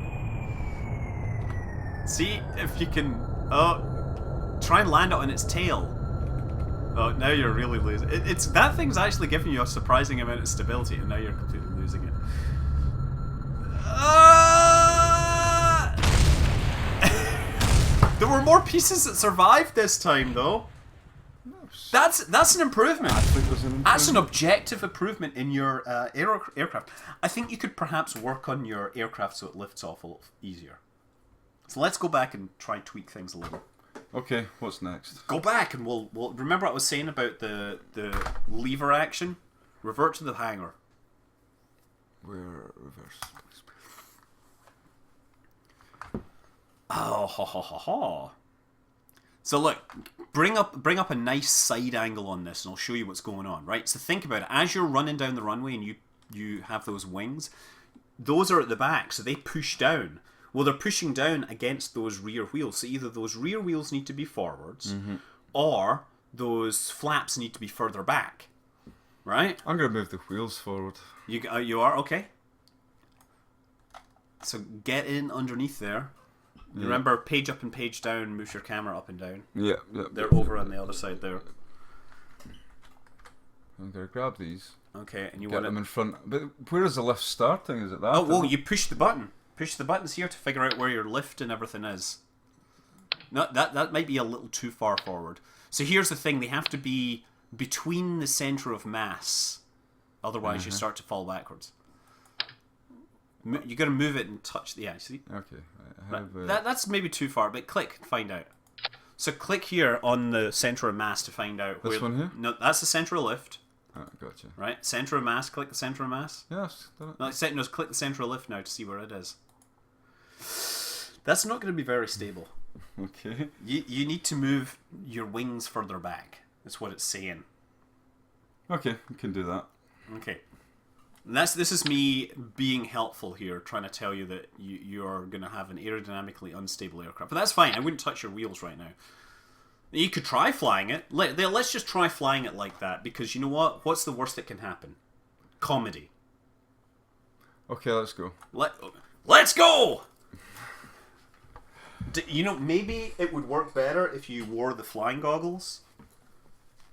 See if you can... Oh, try and land it on its tail. Oh, now you're really losing it. It's that thing's actually giving you a surprising amount of stability, and now you're completely losing it. There were more pieces that survived this time, though. That's an improvement. I think there's an improvement. That's an objective improvement in your aircraft. I think you could perhaps work on your aircraft so it lifts off a little easier. So let's go back and try and tweak things a little. Okay, what's next? Go back and we'll remember what I was saying about the lever action. Revert to the hangar. Where reverse? Oh, ha ha ha ha. So look, bring up a nice side angle on this, and I'll show you what's going on. Right. So think about it. As you're running down the runway and you have those wings, those are at the back, so they push down. Well, they're pushing down against those rear wheels. So either those rear wheels need to be forwards, or those flaps need to be further back. Right? I'm going to move the wheels forward. You are? Okay. So get in underneath there. Yeah. Remember, page up and page down, move your camera up and down. Yeah. They're over on the other side there. I'm going to grab these. Okay, and you get want them in front. But where is the lift starting? Is it that? Oh, well, you push the button. Push the buttons here to figure out where your lift and everything is. No, that might be a little too far forward. So here's the thing. They have to be between the center of mass. Otherwise, you start to fall backwards. You got to move it and touch the... Yeah, see? Okay. That's maybe too far, but click and find out. So click here on the center of mass to find out. This one here? No, that's the center of lift. Oh, gotcha. Right? Center of mass. Click the center of mass. Yes. No, click the center of lift now to see where it is. That's not going to be very stable. Okay. You need to move your wings further back. That's what it's saying. Okay, we can do that. Okay. And this is me being helpful here, trying to tell you that you're going to have an aerodynamically unstable aircraft. But that's fine. I wouldn't touch your wheels right now. You could try flying it. Let's just try flying it like that, because you know what? What's the worst that can happen? Comedy. Okay, let's go. Let's go! Maybe it would work better if you wore the flying goggles.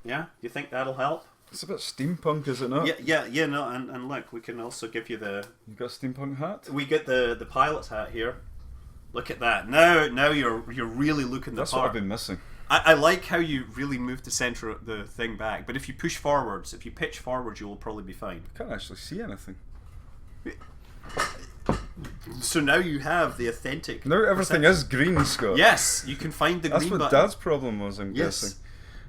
Yeah? You think that'll help? It's a bit steampunk, is it not? Yeah, no, and look, we can also give you the... You got a steampunk hat? We get the pilot's hat here. Look at that. Now you're really looking the part. That's what I've been missing. I like how you really moved the center of the thing back, but if you push forwards, if you pitch forwards, you will probably be fine. I can't actually see anything. So now you have the authentic... Now everything is green, Scott. Yes, you can find the green button. That's what Dad's problem was, I'm guessing.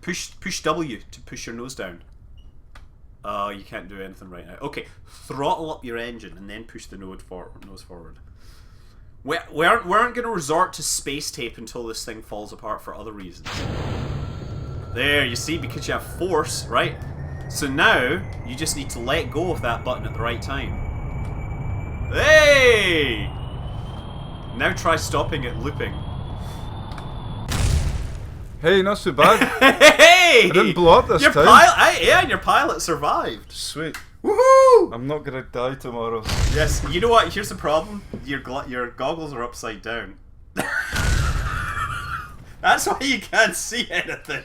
Push W to push your nose down. Oh, you can't do anything right now. Okay, throttle up your engine and then push the nose forward. We aren't going to resort to space tape until this thing falls apart for other reasons. There, you see, because you have force, right? So now, you just need to let go of that button at the right time. Hey! Now try stopping it looping. Hey, not so bad. Hey! I didn't blow up this time. And your pilot survived. Sweet. Woohoo! I'm not gonna die tomorrow. Yes, you know what? Here's the problem. Your goggles are upside down. That's why you can't see anything.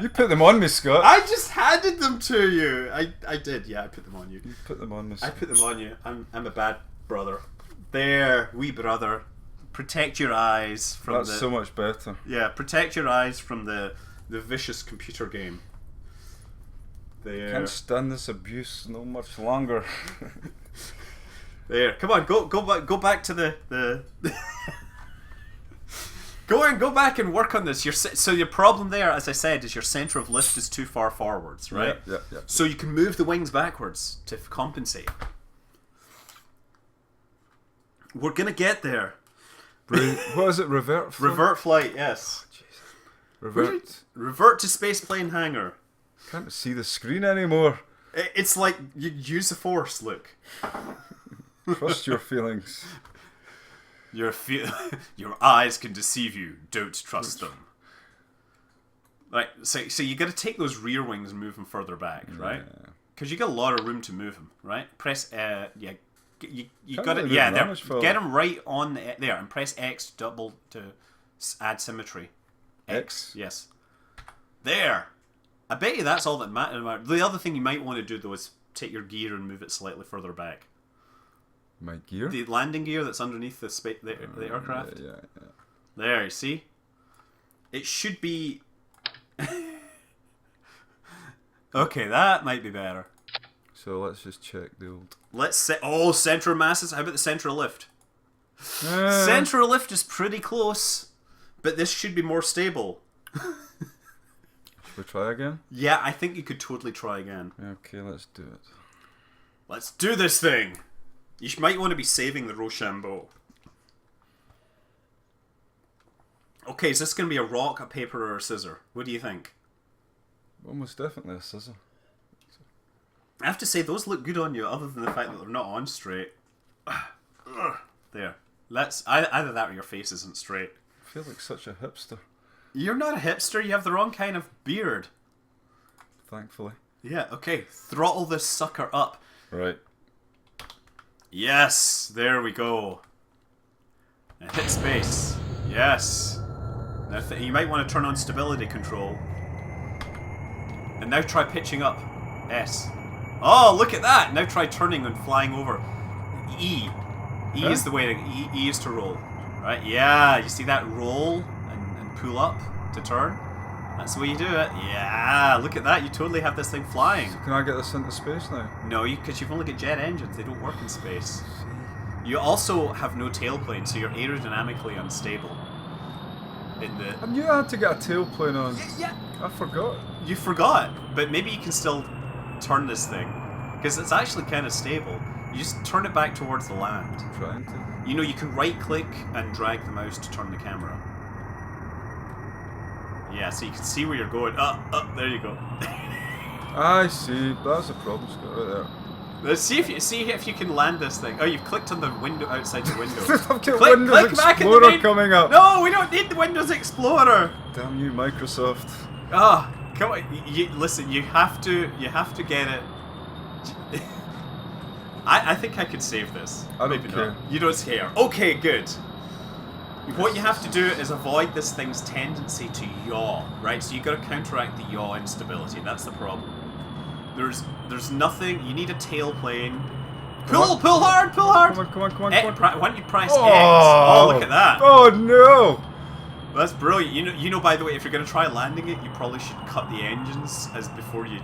You put them on me, Scott. I just handed them to you. I did, yeah, I put them on you. You put them on me, Scott. I put them on you. I'm a bad brother. There, wee brother. Protect your eyes from That's so much better. Yeah, protect your eyes from the vicious computer game. There. Can't stand this abuse no much longer. There, come on, go back to the Go back and work on this. So your problem there, as I said, is your center of lift is too far forwards, right? Yeah. So you can move the wings backwards to compensate. We're gonna get there. What is it? Revert flight? Revert flight, yes. Revert to spaceplane hangar. Can't see the screen anymore. It's like you use the force, Luke. Trust your feelings. Your eyes can deceive you. Don't trust them. Right, so you got to take those rear wings and move them further back, right? Because you got a lot of room to move them, right? Press you got it. Yeah, there. Get them right on there, and press X double to add symmetry. X. Yes. There. I bet you that's all that matters. The other thing you might want to do though is take your gear and move it slightly further back. My gear? The landing gear that's underneath the aircraft. Yeah. There, you see? It should be... Okay, that might be better. So let's just check the old... Let's set... Oh, center of masses. How about the center of lift? Center of lift is pretty close, but this should be more stable. Should we try again? Yeah, I think you could totally try again. Okay, let's do it. Let's do this thing! You might want to be saving the Rochambeau. Okay, is this going to be a rock, a paper, or a scissor? What do you think? Almost definitely a scissor. I have to say, those look good on you, other than the fact that they're not on straight. There. Either that or your face isn't straight. I feel like such a hipster. You're not a hipster, you have the wrong kind of beard. Thankfully. Yeah, okay. Throttle this sucker up. Right. Yes, there we go. And hit space. Yes. Now you might want to turn on stability control. And now try pitching up. S. Oh, look at that! Now try turning and flying over. E. E is the way to... E is to roll. Right? Yeah, you see that roll and pull up to turn? That's the way you do it. Yeah, look at that. You totally have this thing flying. So can I get this into space now? No, because you've only got jet engines. They don't work in space. You also have no tailplane, so you're aerodynamically unstable. I knew I had to get a tailplane on. Yeah. I forgot. You forgot, but maybe you can still turn this thing. Because it's actually kind of stable. You just turn it back towards the land. I'm trying to. You know, you can right-click and drag the mouse to turn the camera. Yeah, so you can see where you're going. There you go. I see. That's a problem, Scott, right there. Let's see if you can land this thing. Oh, you've clicked on the window outside the window. I've got click Windows back in the Explorer main... coming up. No, we don't need the Windows Explorer. Damn you, Microsoft. Come on. Listen, you have to get it. I think I could save this. I don't Maybe care. not. You don't care. Okay, good. What you have to do is avoid this thing's tendency to yaw, right? So you've got to counteract the yaw instability. That's the problem. There's nothing. You need a tailplane. Pull hard! Come on. Why don't you press X? Oh, look at that. Oh no! That's brilliant. You know. By the way, if you're going to try landing it, you probably should cut the engines before you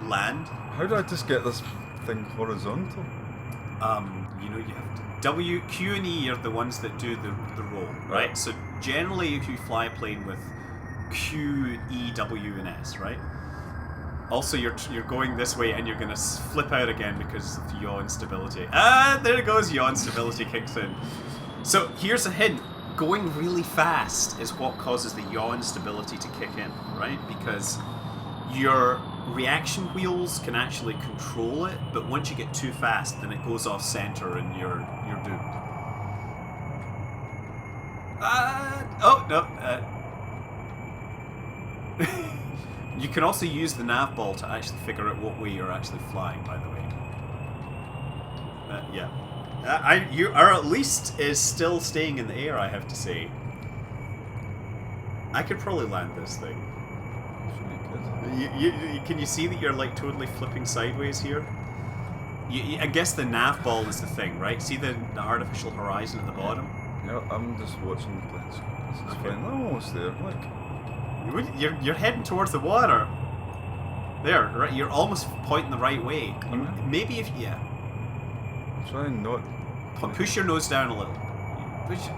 land. How do I just get this thing horizontal? You have to. Q and E are the ones that do the roll, right? So generally, if you fly a plane with Q, E, W, and S, right? Also, you're going this way, and you're going to flip out again because of yaw instability. There it goes. Yaw instability kicks in. So here's a hint. Going really fast is what causes the yaw instability to kick in, right? Because your reaction wheels can actually control it, but once you get too fast, then it goes off center and you're doomed. You can also use the nav ball to actually figure out what way you're actually flying, by the way. You are at least is still staying in the air, I have to say. I could probably land this thing. Can you see that you're like totally flipping sideways here? I guess the nav ball is the thing, right? See the artificial horizon at the bottom? Yeah, I'm just watching the planes. This is fine. I'm almost there. Look. You're heading towards the water. There, right? You're almost pointing the right way. Maybe if Try and not. Push your nose down a little.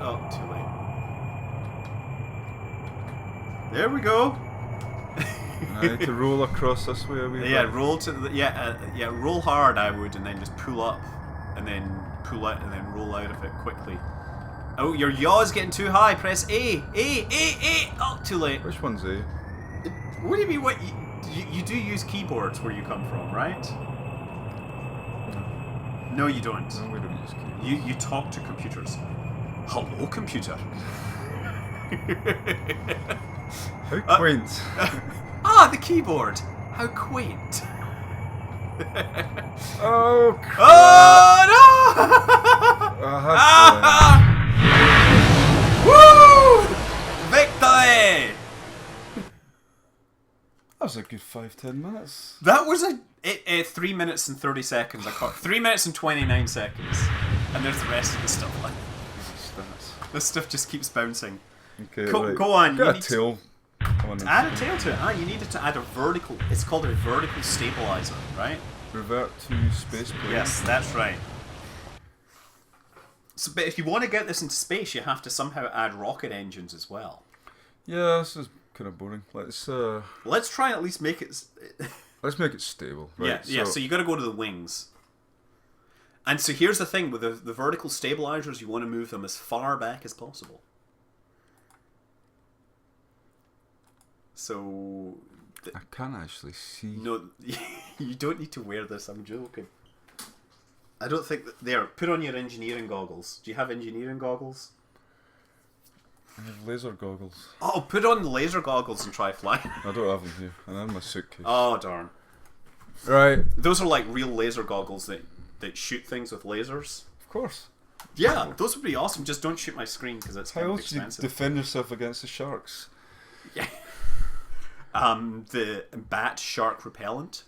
Oh, too late. There we go. I need to roll across this way a wee Yeah, bit. roll to the roll hard. I would, and then just pull up, and then pull out, and then roll out of it quickly. Oh, your yaw's getting too high. Press A. Oh, too late. Which one's A? What do you mean? What you do use keyboards where you come from, right? No, you don't. No, we don't use keyboards. You talk to computers. Hello, computer. How quaint. The keyboard. How quaint. Oh, crap. Oh no! I had Woo! Victory! That was a good 5-10 minutes. That was 3 minutes and 30 seconds. 3 minutes and 29 seconds. And there's the rest of the stuff. Stats. This stuff just keeps bouncing. Okay, Go right. on. Got a tail. Add a tail to it. You needed to add a vertical. It's called a vertical stabilizer, right? Revert to space plane. Yes, that's right. So, but if you want to get this into space, you have to somehow add rocket engines as well. Yeah, this is kind of boring. Let's try and at least make it. let's make it stable. Right? Yeah. So you got to go to the wings. And so here's the thing with the vertical stabilizers: you want to move them as far back as possible. So. I can't actually see. No, you don't need to wear this. I'm joking. I don't think that. There, put on your engineering goggles. Do you have engineering goggles? I have laser goggles. Oh, put on the laser goggles and try flying. I don't have them here. And they're in my suitcase. Oh, darn. Right. Those are like real laser goggles that shoot things with lasers. Of course. Yeah, those would be awesome. Just don't shoot my screen because it's How kind of else do you expensive. defend yourself against the sharks? Yeah. The bat shark repellent.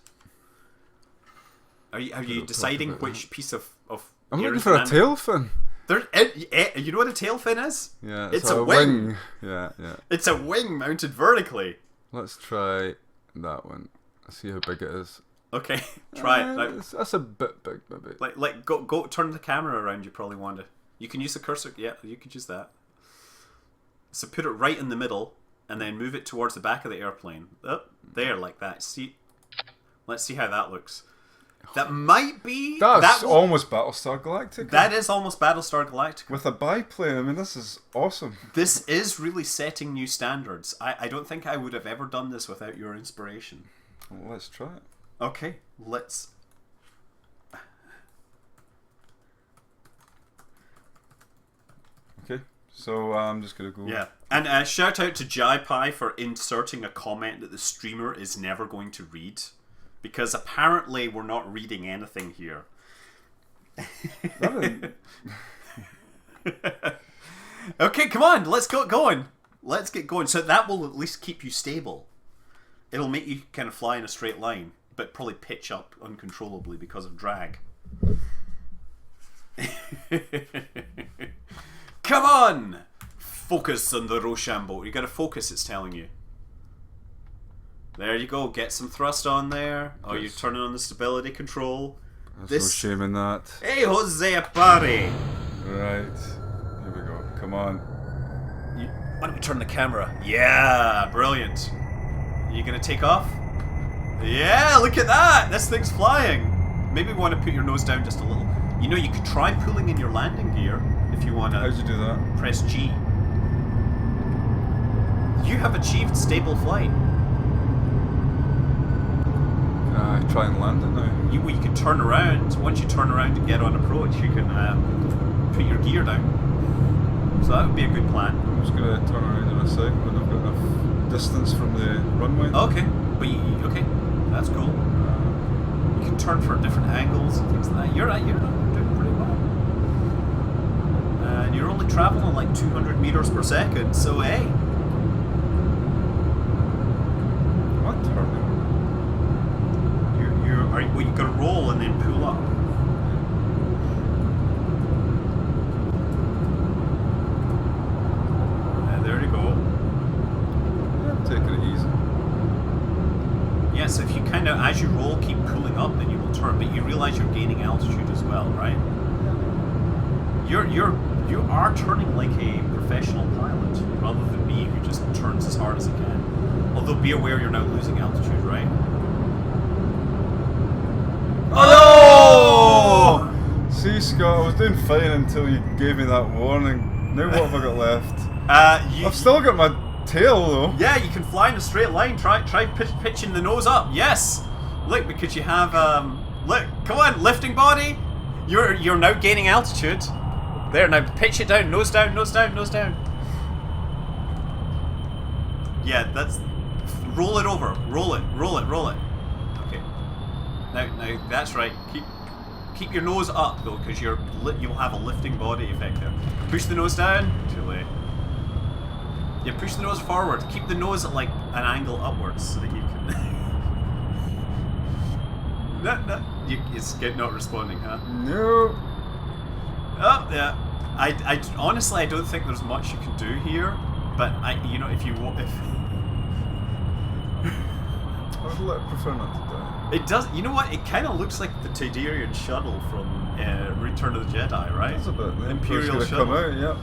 Are you deciding which piece of I'm gear looking is for a an- tail fin. You know what a tail fin is? Yeah, It's a wing. Yeah. It's a wing mounted vertically. Let's try that one. Let's see how big it is. Okay, try it. Like, That's a bit big, maybe. go turn the camera around. You probably want to. You can use the cursor. Yeah, you could use that. So put it right in the middle, and then move it towards the back of the airplane. Oh, there, like that. See, let's see how that looks. That might be. That's almost Battlestar Galactica. That is almost Battlestar Galactica. With a biplane. I mean, this is awesome. This is really setting new standards. I don't think I would have ever done this without your inspiration. Well, let's try it. Okay, let's. Okay, so I'm just gonna go. Yeah, and shout out to JaiPi for inserting a comment that the streamer is never going to read, because apparently we're not reading anything here. Okay, come on, let's get going. Let's get going. So that will at least keep you stable. It'll make you kind of fly in a straight line, but probably pitch up uncontrollably because of drag. Come on! Focus on the Rochambeau. You gotta focus, it's telling you. There you go, get some thrust on there. Oh, you're turning on the stability control. There's no shame in that. Hey, Jose Pari! Right. Here we go. Come on. Why don't we turn the camera? Yeah, brilliant. You gonna take off? Yeah, look at that! This thing's flying. Maybe want to put your nose down just a little. You know, you could try pulling in your landing gear if you want to. How'd you do that? Press G. You have achieved stable flight. Can I try and land it now? You can turn around. Once you turn around and get on approach, you can put your gear down. So that would be a good plan. I'm just going to turn around in a sec when I've got enough distance from the runway. Okay, but okay, that's cool. You can turn for different angles and things like that. You're doing pretty well. And you're only traveling like 200 meters per second, so hey. What turning? You got to roll and then pull up. There you go. Yeah, I'm taking it easy. Yeah, so if you kind of, as you roll, keep pulling up, then you will turn. But you realize you're gaining altitude as well, right? You are turning like a professional pilot, rather than me who just turns as hard as he can. Although be aware you're now losing altitude, right? Oh! See, Scott, I was doing fine until you gave me that warning. Now what have I got left? I've still got my tail though. Yeah, you can fly in a straight line. Try pitching the nose up. Yes. Look, because you have look. Come on, lifting body. You're now gaining altitude. There, now pitch it down. Nose down. Nose down. Nose down. Yeah, that's. Roll it over. Roll it. Roll it. Roll it. Okay. Now that's right. Keep your nose up though, because you'll have a lifting body effect there. Push the nose down. Too late. Yeah, push the nose forward. Keep the nose at like an angle upwards so that you can. It's not responding, huh? No. Oh yeah. I honestly I don't think there's much you can do here, but if you I would prefer not to die. It does. You know what? It kind of looks like the Tidarian shuttle from Return of the Jedi, right? That's a bit. The Imperial Emperor's shuttle. gonna come out,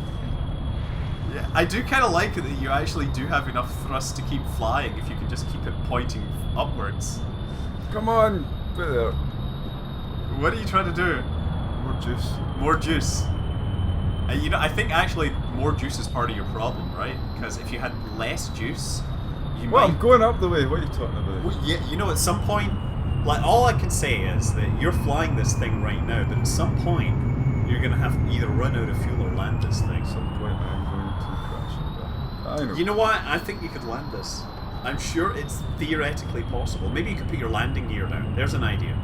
yeah. Yeah, I do kind of like it that you actually do have enough thrust to keep flying if you can just keep it pointing upwards. Come on, bit there. What are you trying to do? More juice. More juice. I think actually more juice is part of your problem, right? Because if you had less juice, you Well, might... I'm going up the way. What are you talking about? Well, yeah, at some point, like all I can say is that you're flying this thing right now, but at some point you're going to have to either run out of fuel or land this thing. At some point I'm going to crash and die. I know. You know what? I think you could land this. I'm sure it's theoretically possible. Maybe you could put your landing gear down. There's an idea.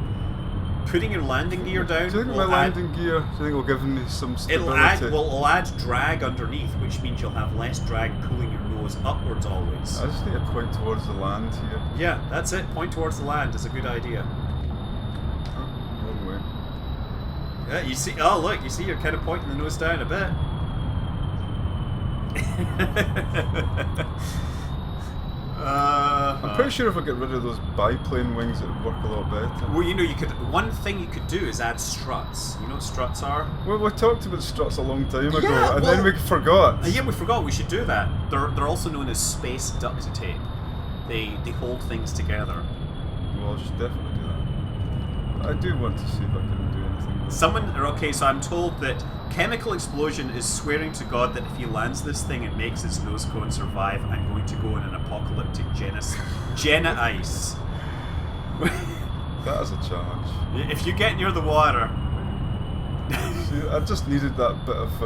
Putting your landing gear down. Do you think my landing gear? Do you think will give me some stability? It'll add drag underneath, which means you'll have less drag pulling your nose upwards always. I just need to point towards the land here. Yeah, that's it. Point towards the land is a good idea. Oh, wrong way. Yeah, you see. Oh, look, you see, you're kind of pointing the nose down a bit. I'm pretty sure if I get rid of those biplane wings, it would work a lot better. Well, one thing you could do is add struts. You know what struts are? Well, we talked about struts a long time ago, Yeah, and then we forgot. Yeah, we forgot. We should do that. They're also known as space duct tape. They hold things together. Well, I should definitely do that. I do want to see if I can do anything. Okay, so I'm told that Chemical Explosion is swearing to God that if he lands this thing and makes its nose cone survive, I'm going to go in an apocalyptic ice. That is a challenge. If you get near the water. See, I just needed that bit of.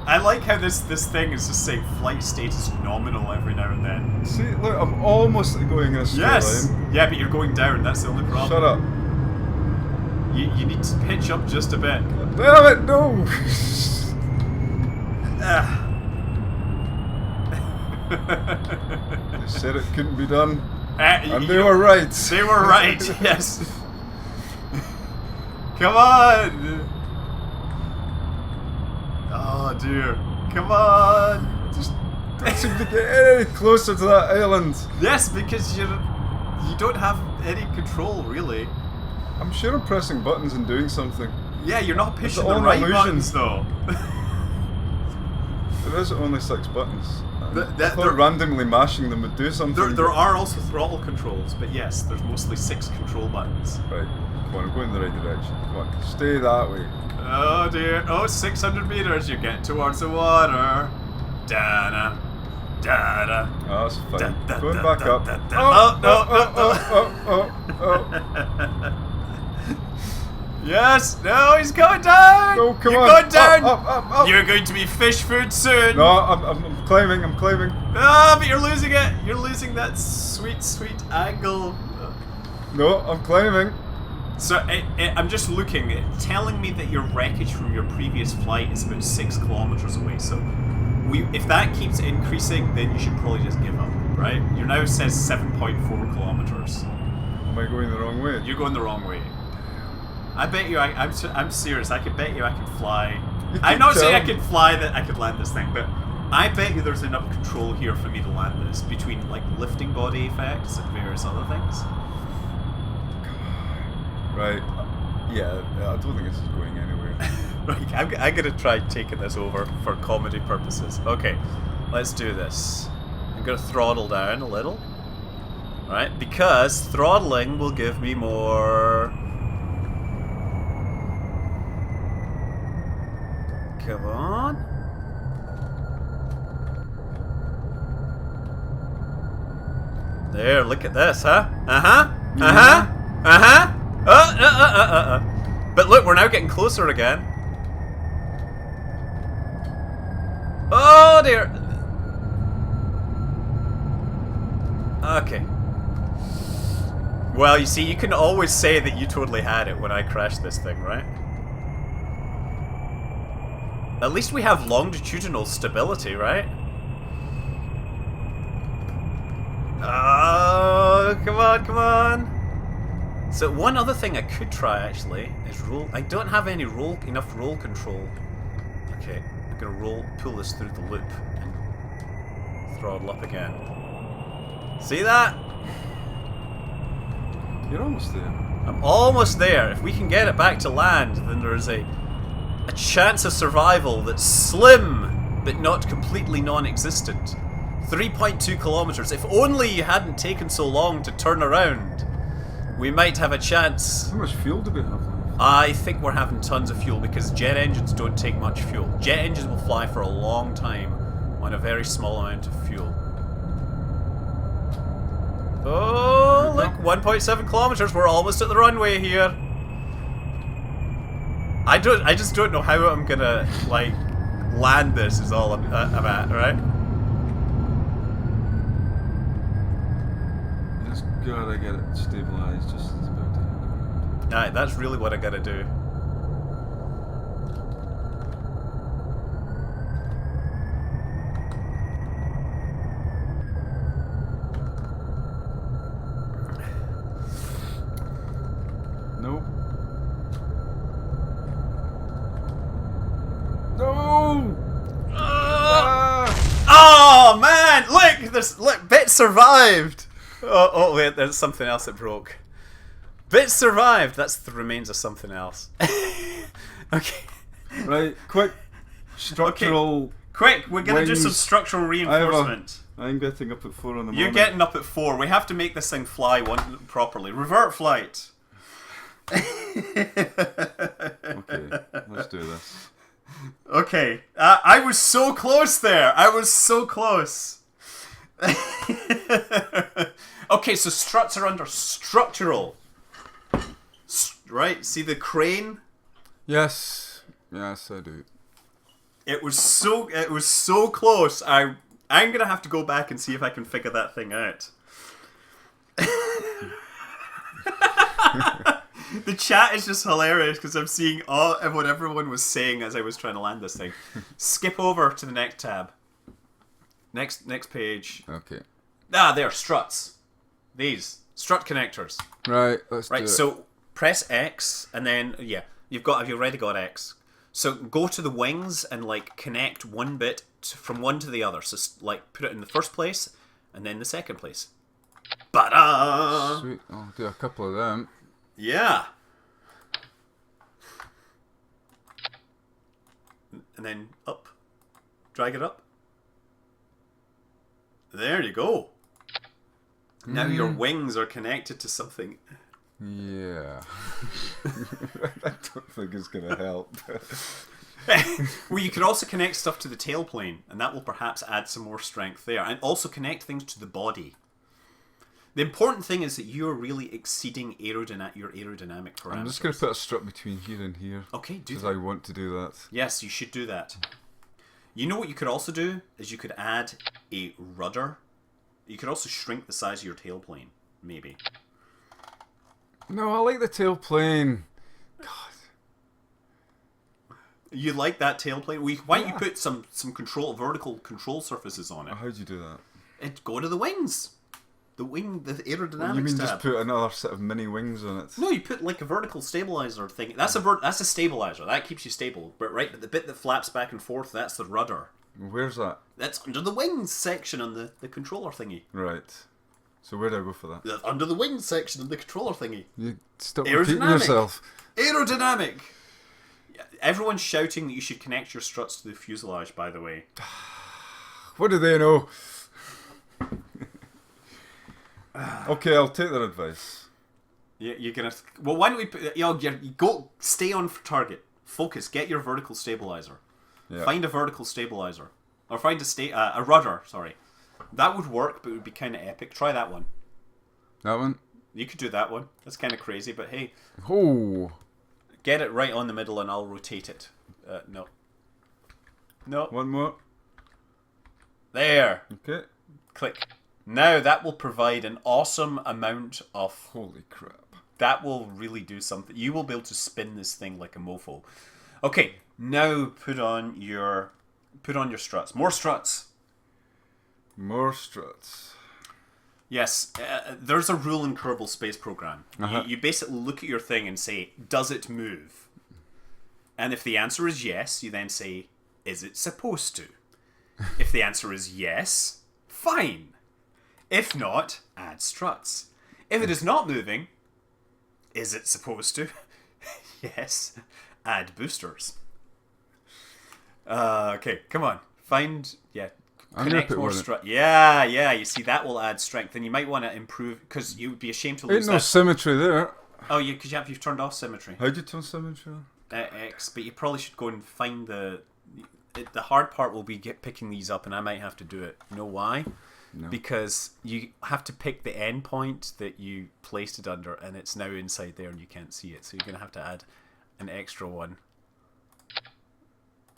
I like how this thing is just saying flight status nominal every now and then. See, look, I'm almost going in a straight line. Yeah, but you're going down. That's the only problem. Shut up. You need to pitch up just a bit. Damn it, no! They said it couldn't be done. And they were right. They were right, yes. Come on! Oh dear. Come on! Just don't seem to get any closer to that island. Yes, because you don't have any control, really. I'm sure I'm pressing buttons and doing something. Yeah, you're not pushing all the right illusion. buttons, though. There is only 6 buttons. I they're- thought randomly mashing them would do something. There are also throttle controls, but yes, there's mostly 6 control buttons. Right, come on, I'm going in the right direction. Come on, stay that way. Oh dear. Oh, 600 meters. You're getting towards the water. Da-da. Da-da. Oh, that's fine. Da, da, Going da, back da, up. da, da. Oh, Oh, oh. Yes. No, he's going down. No, come You're on. going down. Up. You're going to be fish food soon. No, I'm climbing. Ah, but you're losing it. You're losing that sweet, sweet angle. No, I'm climbing. So I'm just looking. It's telling me that your wreckage from your previous flight is about 6 kilometers away. So, if that keeps increasing, then you should probably just give up, right? Your now says 7.4 kilometers. Am I going the wrong way? You're going the wrong way. I bet you. I'm serious. I could bet you I could fly. I'm not saying I could fly that I could land this thing, but I bet you there's enough control here for me to land this between like lifting body effects and various other things. Right. Yeah, I don't think this is going anywhere. Right, I'm gonna try taking this over for comedy purposes. Okay, let's do this. I'm gonna throttle down a little. Right, because throttling will give me more... Come on. There, look at this, huh? But look, we're now getting closer again. Oh dear. Okay. Well, you see, you can always say that you totally had it when I crashed this thing, right? At least we have longitudinal stability, right? Oh, come on, come on. So one other thing I could try, actually, is roll. I don't have any enough roll control. Okay, I'm gonna pull this through the loop and throttle up again. See that? You're almost there. I'm almost there. If we can get it back to land, then there's a chance of survival that's slim, but not completely non-existent. 3.2 kilometers. If only you hadn't taken so long to turn around, we might have a chance. How much fuel do we have left? I think we're having tons of fuel because jet engines don't take much fuel. Jet engines will fly for a long time on a very small amount of fuel. Oh, look, 1.7 kilometers. We're almost at the runway here. I just don't know how I'm gonna, like, land this is all I'm at, right? You just gotta get it stabilized just as about to. Alright, that's really what I gotta do. Nope. No! Oh man! Look, Bit survived. Oh wait, there's something else that broke. Bit survived. That's the remains of something else. Okay. Right, quick. Structural. Okay. Quick, we're gonna do some structural reinforcement. I'm getting up at 4 in the morning. You're getting up at 4. We have to make this thing fly properly. Revert flight. Okay, let's do this. Okay, I was so close there. I was so close. Okay, so struts are under structural. Right? See the crane? Yes, yes, I do. It was so close. I'm gonna have to go back and see if I can figure that thing out. The chat is just hilarious because I'm seeing what everyone was saying as I was trying to land this thing. Skip over to the next tab. Next page. Okay. There, struts. These strut connectors. Right, let's do it. Right, so press X and then you've already got X. So go to the wings and like connect one bit from one to the other. So like put it in the first place and then the second place. Ba-da! Sweet, I'll do a couple of them. Yeah. And then up. Drag it up. There you go. Now your wings are connected to something. Yeah. I don't think it's going to help. Well, you can also connect stuff to the tailplane, and that will perhaps add some more strength there. And also connect things to the body. The important thing is that you're really exceeding your aerodynamic parameters. I'm just going to put a strut between here and here. Okay, do that. Because I want to do that. Yes, you should do that. You know what you could also do? Is you could add a rudder. You could also shrink the size of your tailplane, maybe. No, I like the tailplane. God. You like that tailplane? Why don't you put some vertical control surfaces on it? How'd you do that? Go to the wings. The aerodynamics Well, you mean tab. just put another set of mini wings on it? No, you put like a vertical stabilizer thing. That's a stabilizer. That keeps you stable. But the bit that flaps back and forth, that's the rudder. Where's that? That's under the wings section on the controller thingy. Right. So where do I go for that? That's under the wings section on the controller thingy. You stop repeating yourself. Aerodynamic. Everyone's shouting that you should connect your struts to the fuselage, by the way. What do they know? Okay, I'll take their advice. You're gonna. Well, why don't we? You go. Stay on target. Focus. Get your vertical stabilizer. Yeah. Find a vertical stabilizer, or find a rudder. Sorry, that would work, but it would be kind of epic. Try that one. That one? You could do that one. That's kind of crazy, but hey. Oh. Get it right on the middle, and I'll rotate it. No. No. One more. There. Okay. Click. Now that will provide an awesome amount of... Holy crap. That will really do something. You will be able to spin this thing like a mofo. Okay, now put on your struts. More struts. More struts. Yes, there's a rule in Kerbal Space Program. Uh-huh. You basically look at your thing and say, does it move? And if the answer is yes, you then say, is it supposed to? If the answer is yes, fine. If not, add struts. If it is not moving, is it supposed to? Yes, add boosters. Okay, come on. Connect more struts. Yeah, you see, that will add strength. And you might want to improve, because you would be ashamed to lose Ain't no symmetry there. Oh, because you've turned off symmetry. How'd you turn symmetry on? X, but you probably should go and find the hard part will be picking these up, and I might have to do it. You know why? No. Because you have to pick the end point that you placed it under, and it's now inside there and you can't see it. So you're going to have to add an extra one.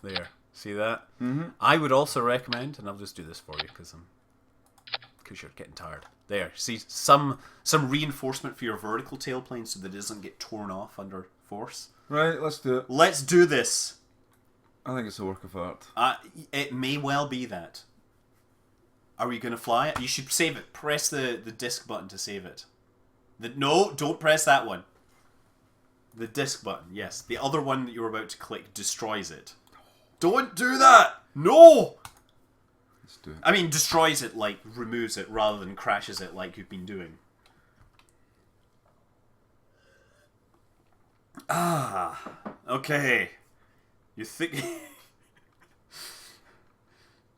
There. See that? Mm-hmm. I would also recommend, and I'll just do this for you because you're getting tired. There. See, some reinforcement for your vertical tailplane so that it doesn't get torn off under force. Right, let's do it. Let's do this. I think it's a work of art. It may well be that. Are we going to fly it? You should save it. Press the disk button to save it. No, don't press that one. The disk button, yes. The other one that you're about to click destroys it. Don't do that! No! Let's do it. I mean, destroys it, like, removes it, rather than crashes it like you've been doing. Okay. You think...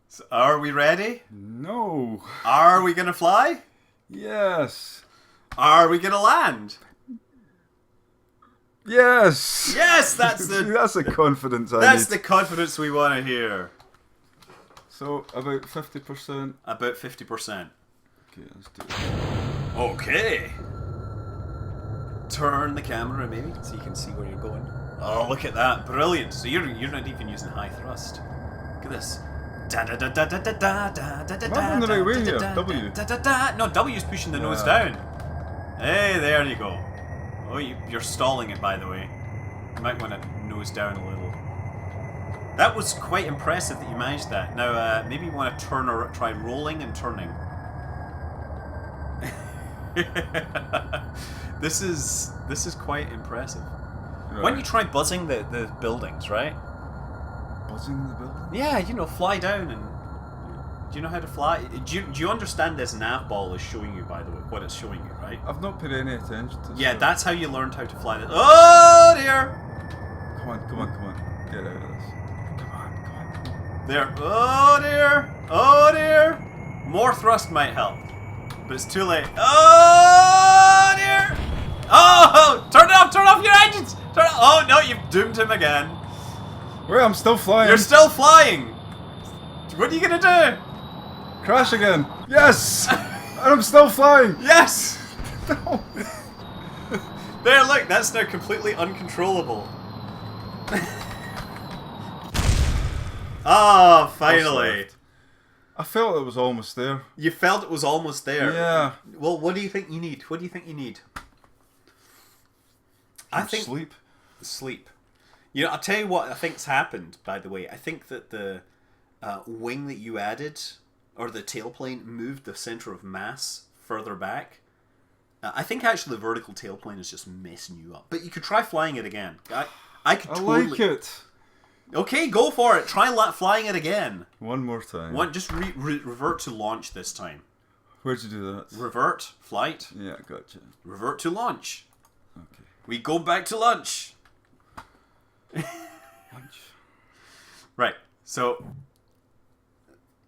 So are we ready? No. Are we gonna fly? Yes. Are we gonna land? Yes. Yes, that's the That's the confidence I that's need. the confidence we want to hear. So about 50%. About 50%. Okay, let's do it. Okay. Turn the camera maybe so you can see where you're going. Oh, look at that! Brilliant. So you're not even using high thrust. Look at this. Am I on the right way here? W. No, W's pushing the nose down. Hey, there you go. Oh, you're stalling it, by the way. You might want to nose down a little. That was quite impressive that you managed that. Now, maybe you want to try rolling and turning. This is quite impressive. Right. Why don't you try buzzing the buildings, right? Buzzing the building? Yeah, fly down and... Do you know how to fly? Do you understand this nav ball is showing you, by the way, what it's showing you, right? I've not paid any attention to this. Yeah, that's how you learned how to fly this. Oh, dear! Come on. Get out of this. Come on. There. Oh, dear! Oh, dear! More thrust might help. But it's too late. Oh, dear! Oh! Turn off your engines! Oh, no, you've doomed him again. Wait, I'm still flying. You're still flying! What are you gonna do? Crash again. Yes! And I'm still flying. Yes! No. There, look, that's now completely uncontrollable. Ah, finally. I felt it was almost there. You felt it was almost there. Yeah. Well, what do you think you need? What do you think you need? I think Sleep. Sleep. I'll tell you what I think's happened, by the way. I think that the wing that you added, or the tailplane, moved the center of mass further back. I think actually the vertical tailplane is just messing you up. But you could try flying it again. I could totally... like it. Okay, go for it. Try flying it again. One more time. Just revert to launch this time. Where'd you do that? Revert, flight. Yeah, gotcha. Revert to launch. Okay. We go back to lunch. Right. So.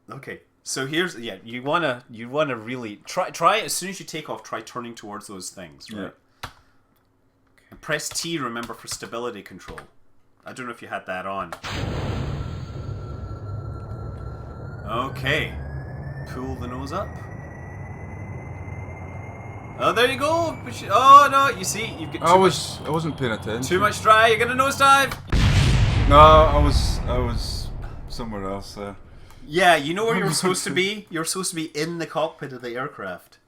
Okay. So here's you wanna really try as soon as you take off. Try turning towards those things. Right. Yeah. And press T. Remember for stability control. I don't know if you had that on. Okay. Pull the nose up. Oh, there you go. Oh no, you see, you've got. I wasn't paying attention. Too much dry. You're gonna nosedive. No, I was somewhere else there. Yeah, you know where you're supposed to be. You're supposed to be in the cockpit of the aircraft.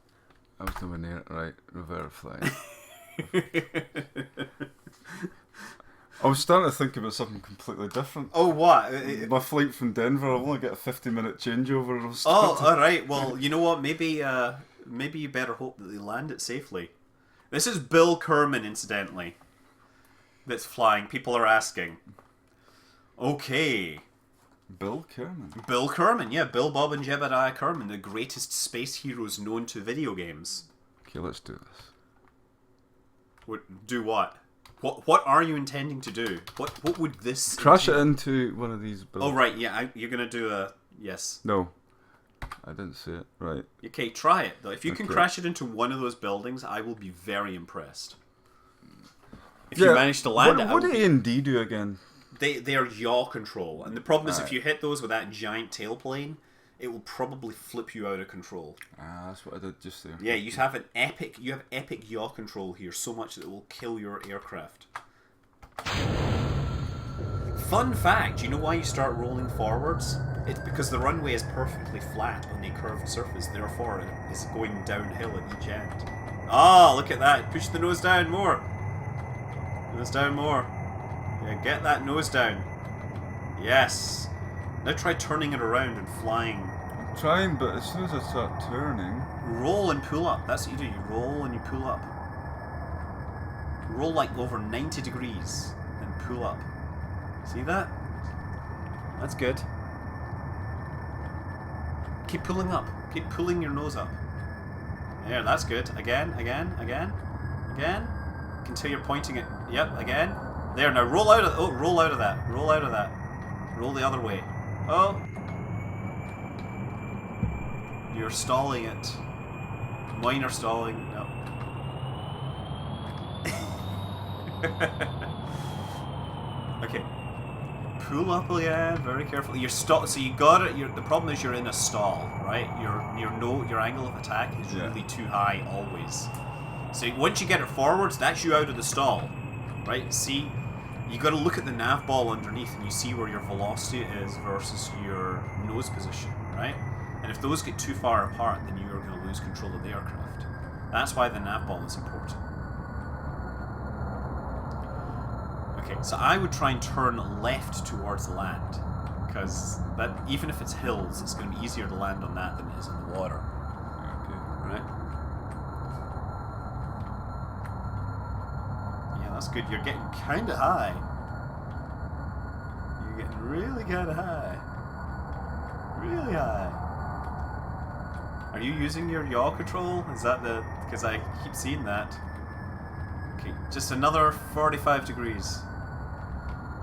I was nowhere near it. Right, reverse flying. I was starting to think about something completely different. Oh, what? My flight from Denver, I've only got a 50-minute changeover. Oh, alright. Well, you know what? Maybe you better hope that they land it safely. This is Bill Kerman, incidentally, that's flying. People are asking. Okay. Bill Kerman? Bill Kerman, yeah. Bill, Bob, and Jebediah Kerman, the greatest space heroes known to video games. Okay, let's do this. Do what? What are you intending to do? What would this... Crash it into one of these buildings. Oh, right, yeah. You're going to do a... Yes. No. I didn't see it. Right. Okay, try it, though. If you can crash it into one of those buildings, I will be very impressed. If you manage to land it... What did A&D do again? They are yaw control. And the problem is if you hit those with that giant tailplane, it will probably flip you out of control. Ah, that's what I did just there. Yeah, you have epic yaw control here, so much that it will kill your aircraft. Fun fact, you know why you start rolling forwards? It's because the runway is perfectly flat on a curved surface, therefore it's going downhill at each end. Oh, look at that. Push the nose down more. Nose down more. Yeah, get that nose down. Yes. Now try turning it around and flying. I'm trying, but as soon as I start turning... Roll and pull up. That's what you do. You roll and you pull up. Roll like over 90 degrees and pull up. See that? That's good. Keep pulling up. Keep pulling your nose up. There, that's good. Again. Until you're pointing it. Yep, again. There, now roll out of... Oh, roll out of that. Roll out of that. Roll the other way. Oh. You're stalling it. Mine are stalling. No. Okay. Pull up again, very carefully. You're so you got it. The problem is you're in a stall, right? Your angle of attack is really too high always. So once you get it forwards, that's you out of the stall, right? See, you got to look at the nav ball underneath, and you see where your velocity is versus your nose position, right? And if those get too far apart, then you are going to lose control of the aircraft. That's why the nav ball is important. Okay, so I would try and turn left towards the land, because that even if it's hills, it's going to be easier to land on that than it is in the water. Okay. Right? Yeah, that's good. You're getting kind of high. You're getting really kind of high. Really high. Are you using your yaw control? Is that the... Because I keep seeing that. Okay, just another 45 degrees.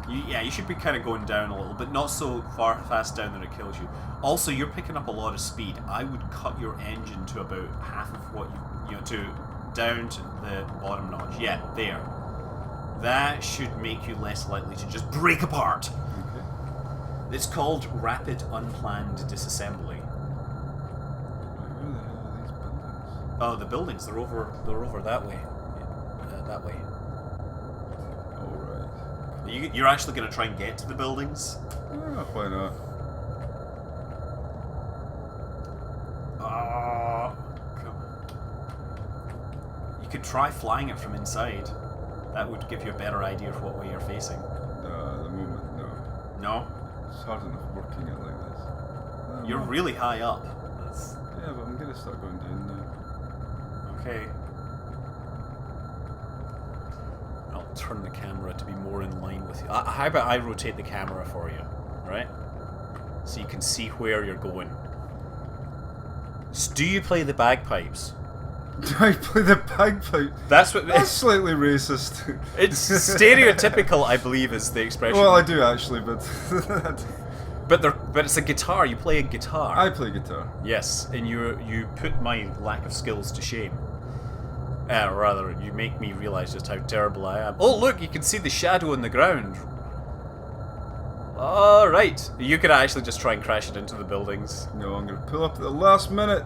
You should be kind of going down a little, but not so fast down that it kills you. Also, you're picking up a lot of speed. I would cut your engine to about half of what down to the bottom notch. Yeah, there. That should make you less likely to just break apart. Okay. It's called rapid unplanned disassembly. Where the hell are these buildings? Oh, the buildings. They're over that way. Yeah, that way. You're actually going to try and get to the buildings? Yeah, why not? You could try flying it from inside. That would give you a better idea of what way you're facing. No, at the moment, no. No? It's hard enough working it like this. No, You're really high up. Yeah, but I'm going to start going down now. Okay. I'll turn the camera to be more in line with you. How about I rotate the camera for you, right? So you can see where you're going. So do you play the bagpipes? I play the bagpipe. That's what. That's slightly racist. It's stereotypical, I believe, is the expression. Well, I do actually, but but it's a guitar. You play a guitar. I play guitar. Yes, and you put my lack of skills to shame. Rather, you make me realise just how terrible I am. Oh, look, you can see the shadow on the ground. Alright. You could actually just try and crash it into the buildings. No, I'm going to pull up at the last minute.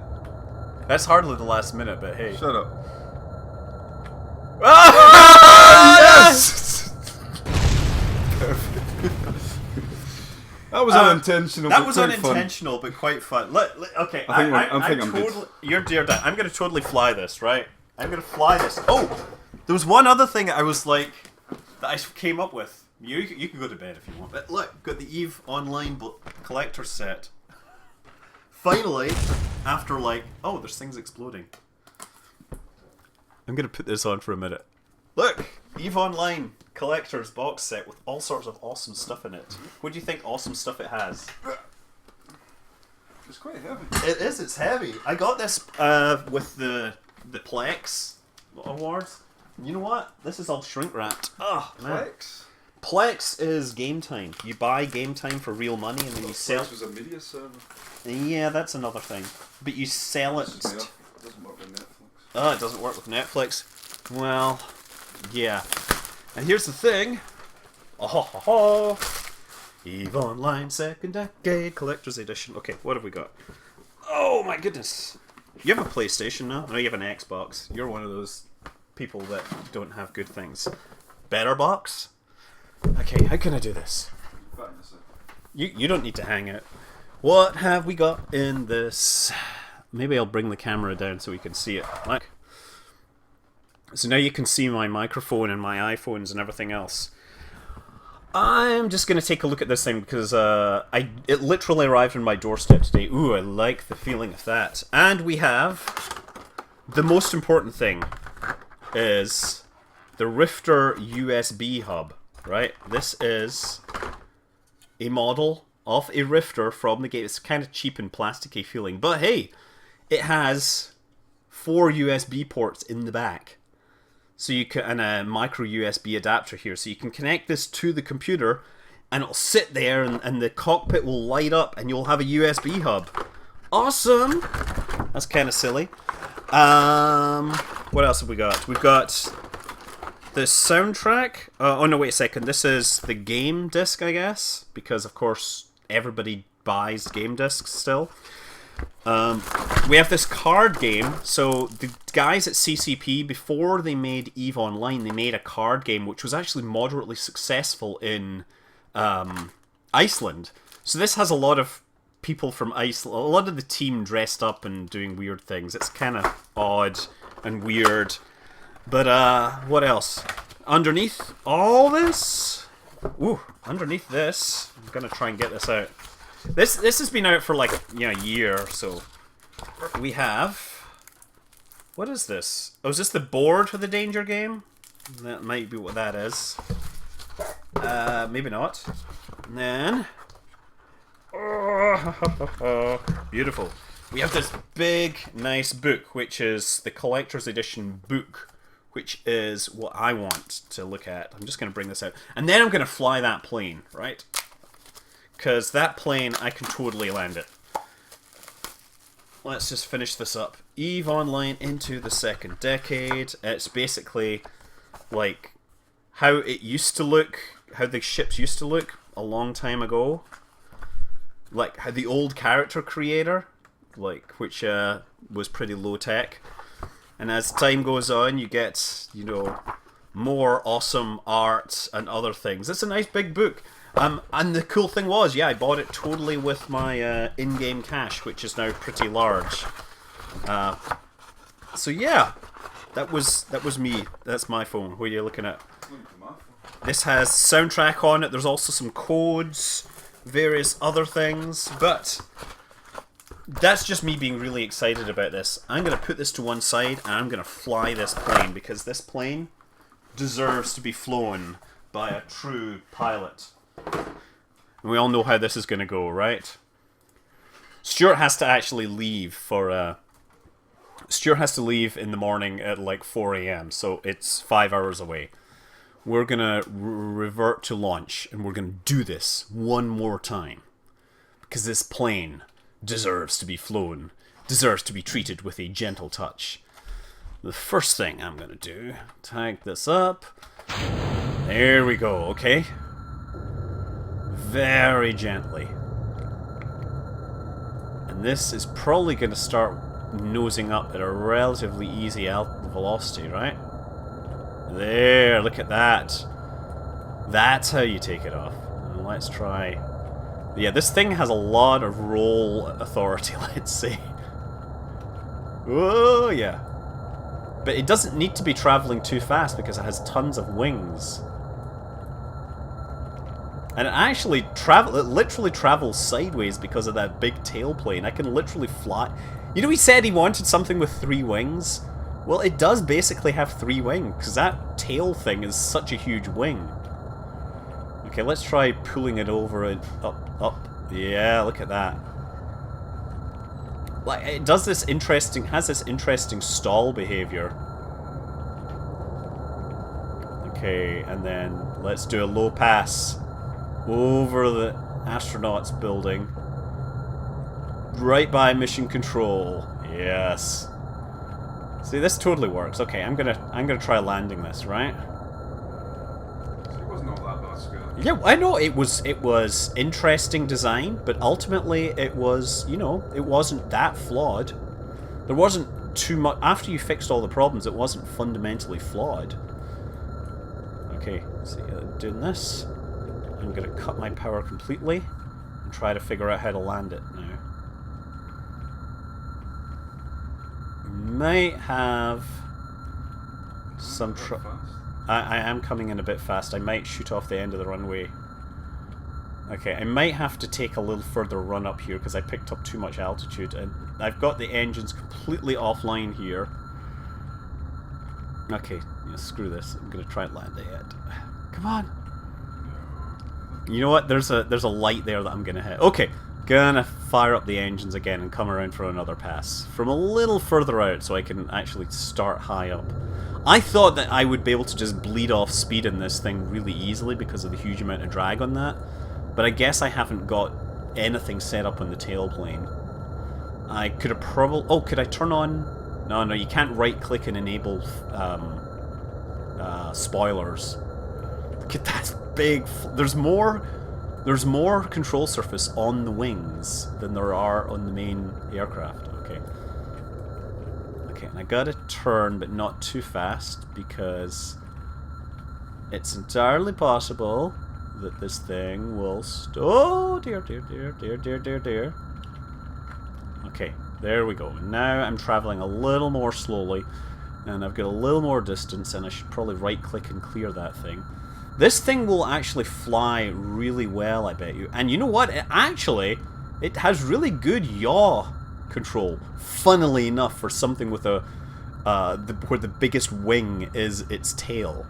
That's hardly the last minute, but hey. Shut up. Ah! Yes! That was unintentional. That but was quite unintentional, but quite fun. Okay, I think I'm totally. good. You're dear dad. I'm gonna totally fly this, right? I'm gonna fly this. Oh, there was one other thing I was like that I came up with. You can go to bed if you want. But look, got the EVE Online collector set. Finally, after like, oh, there's things exploding. I'm gonna put this on for a minute. Look, EVE Online collector's box set with all sorts of awesome stuff in it. What do you think awesome stuff it has? It's quite heavy. It is, it's heavy. I got this with the Plex awards. You know what? This is all shrink wrapped. Oh, Plex? Plex is game time. You buy game time for real money and then you sell. Plex was a media server. Yeah, that's another thing. But you sell it. It doesn't work with Netflix. Oh, it doesn't work with Netflix. Well, yeah. And here's the thing. Oh, EVE Online Second Decade Collector's Edition. Okay, what have we got? Oh my goodness. You have a PlayStation now? No, you have an Xbox. You're one of those people that don't have good things. Better box? Okay, how can I do this? You don't need to hang out. What have we got in this? Maybe I'll bring the camera down so we can see it. Like, so now you can see my microphone and my iPhones and everything else. I'm just going to take a look at this thing because it literally arrived on my doorstep today. Ooh, I like the feeling of that. And we have the most important thing is the Rifter USB hub, right? This is a model of a Rifter from the game. It's kind of cheap and plasticky feeling, but hey, it has 4 USB ports in the back. So you can, and a micro USB adapter here, so you can connect this to the computer and it'll sit there and the cockpit will light up and you'll have a USB hub. Awesome! That's kind of silly. What else have we got? We've got the soundtrack. Oh no, wait a second. This is the game disc, I guess, because of course everybody buys game discs still. We have this card game. So the guys at CCP, before they made EVE Online, they made a card game which was actually moderately successful in Iceland. So this has a lot of people from Iceland, a lot of the team dressed up and doing weird things. It's kind of odd and weird. But what else? Underneath all this, underneath this, I'm gonna try and get this out. This has been out for like a year or so. We have, what is this? Oh, is this the board for the Danger game? That might be what that is. Maybe not. And then, beautiful. We have this big, nice book, which is the collector's edition book, which is what I want to look at. I'm just going to bring this out. And then I'm going to fly that plane, right? Because that plane, I can totally land it. Let's just finish this up. EVE Online into the second decade. It's basically like how it used to look, how the ships used to look a long time ago. Like how the old character creator, like which was pretty low tech. And as time goes on, you get, more awesome art and other things. It's a nice big book. And the cool thing was, I bought it totally with my in-game cash, which is now pretty large. So yeah, that was me. That's my phone. What are you looking at? This has soundtrack on it. There's also some codes, various other things, but that's just me being really excited about this. I'm going to put this to one side and I'm going to fly this plane because this plane deserves to be flown by a true pilot. And we all know how this is going to go, right? Stuart has to actually leave for Stuart has to leave in the morning at like 4 a.m., so it's 5 hours away. We're gonna revert to launch, and we're gonna do this one more time. Because this plane deserves to be flown, deserves to be treated with a gentle touch. The first thing I'm gonna do, tag this up. There we go, okay? Very gently. And this is probably gonna start nosing up at a relatively easy velocity, right? There, look at that. That's how you take it off. And let's try... Yeah, this thing has a lot of roll authority, let's say. Oh, yeah. But it doesn't need to be traveling too fast because it has tons of wings. And it actually it literally travels sideways because of that big tail plane. I can literally fly. You know, he said he wanted something with 3 wings? Well, it does basically have 3 wings, because that tail thing is such a huge wing. Okay, let's try pulling it over and up. Yeah, look at that. Like, it does this interesting, has this interesting stall behavior. Okay, and then let's do a low pass over the astronauts building. Right by mission control. Yes. See, this totally works. Okay, I'm gonna try landing this, right? It wasn't all that bad scale. Yeah, I know it was interesting design, but ultimately it was, you know, it wasn't that flawed. There wasn't too much after you fixed all the problems. It wasn't fundamentally flawed. Okay, see, doing this. I'm gonna cut my power completely and try to figure out how to land it now. Might have some I am coming in a bit fast. I might shoot off the end of the runway. Okay, I might have to take a little further run up here because I picked up too much altitude, and I've got the engines completely offline here. Okay, yeah, screw this. I'm gonna try and land it. Come on. You know what? There's a light there that I'm gonna hit. Okay. Gonna fire up the engines again and come around for another pass. From a little further out so I can actually start high up. I thought that I would be able to just bleed off speed in this thing really easily because of the huge amount of drag on that. But I guess I haven't got anything set up on the tailplane. I could have probably... Oh, could I turn on... No, you can't right click and enable spoilers. Look at that big... There's more control surface on the wings than there are on the main aircraft. Okay. Okay, and I gotta turn, but not too fast, because it's entirely possible that this thing will... Oh, dear. Okay, there we go. Now I'm traveling a little more slowly, and I've got a little more distance, and I should probably right-click and clear that thing. This thing will actually fly really well, I bet you. And you know what? It has really good yaw control. Funnily enough, for something with a where the biggest wing is its tail.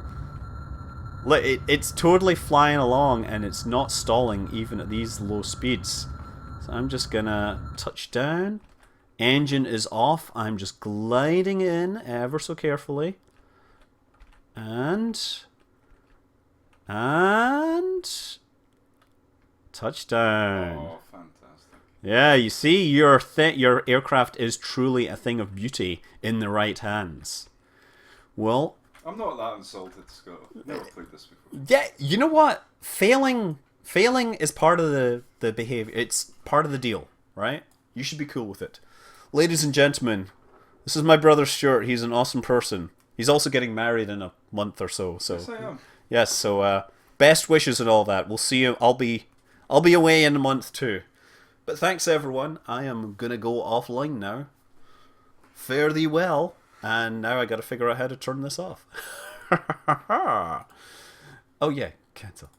It's totally flying along, and it's not stalling even at these low speeds. So I'm just gonna touch down. Engine is off. I'm just gliding in ever so carefully. And touchdown. Oh, fantastic. Yeah, you see, your aircraft is truly a thing of beauty in the right hands. Well, I'm not that insulted, Scott. I've never played this before. Yeah, you know what? Failing is part of the behavior. It's part of the deal, right? You should be cool with it. Ladies and gentlemen, this is my brother Stuart. He's an awesome person. He's also getting married in a month or so. Yes, I am. Yes, so best wishes and all that. We'll see you. I'll be away in a month too. But thanks everyone. I am gonna go offline now. Fare thee well. And now I gotta figure out how to turn this off. Oh yeah, cancel.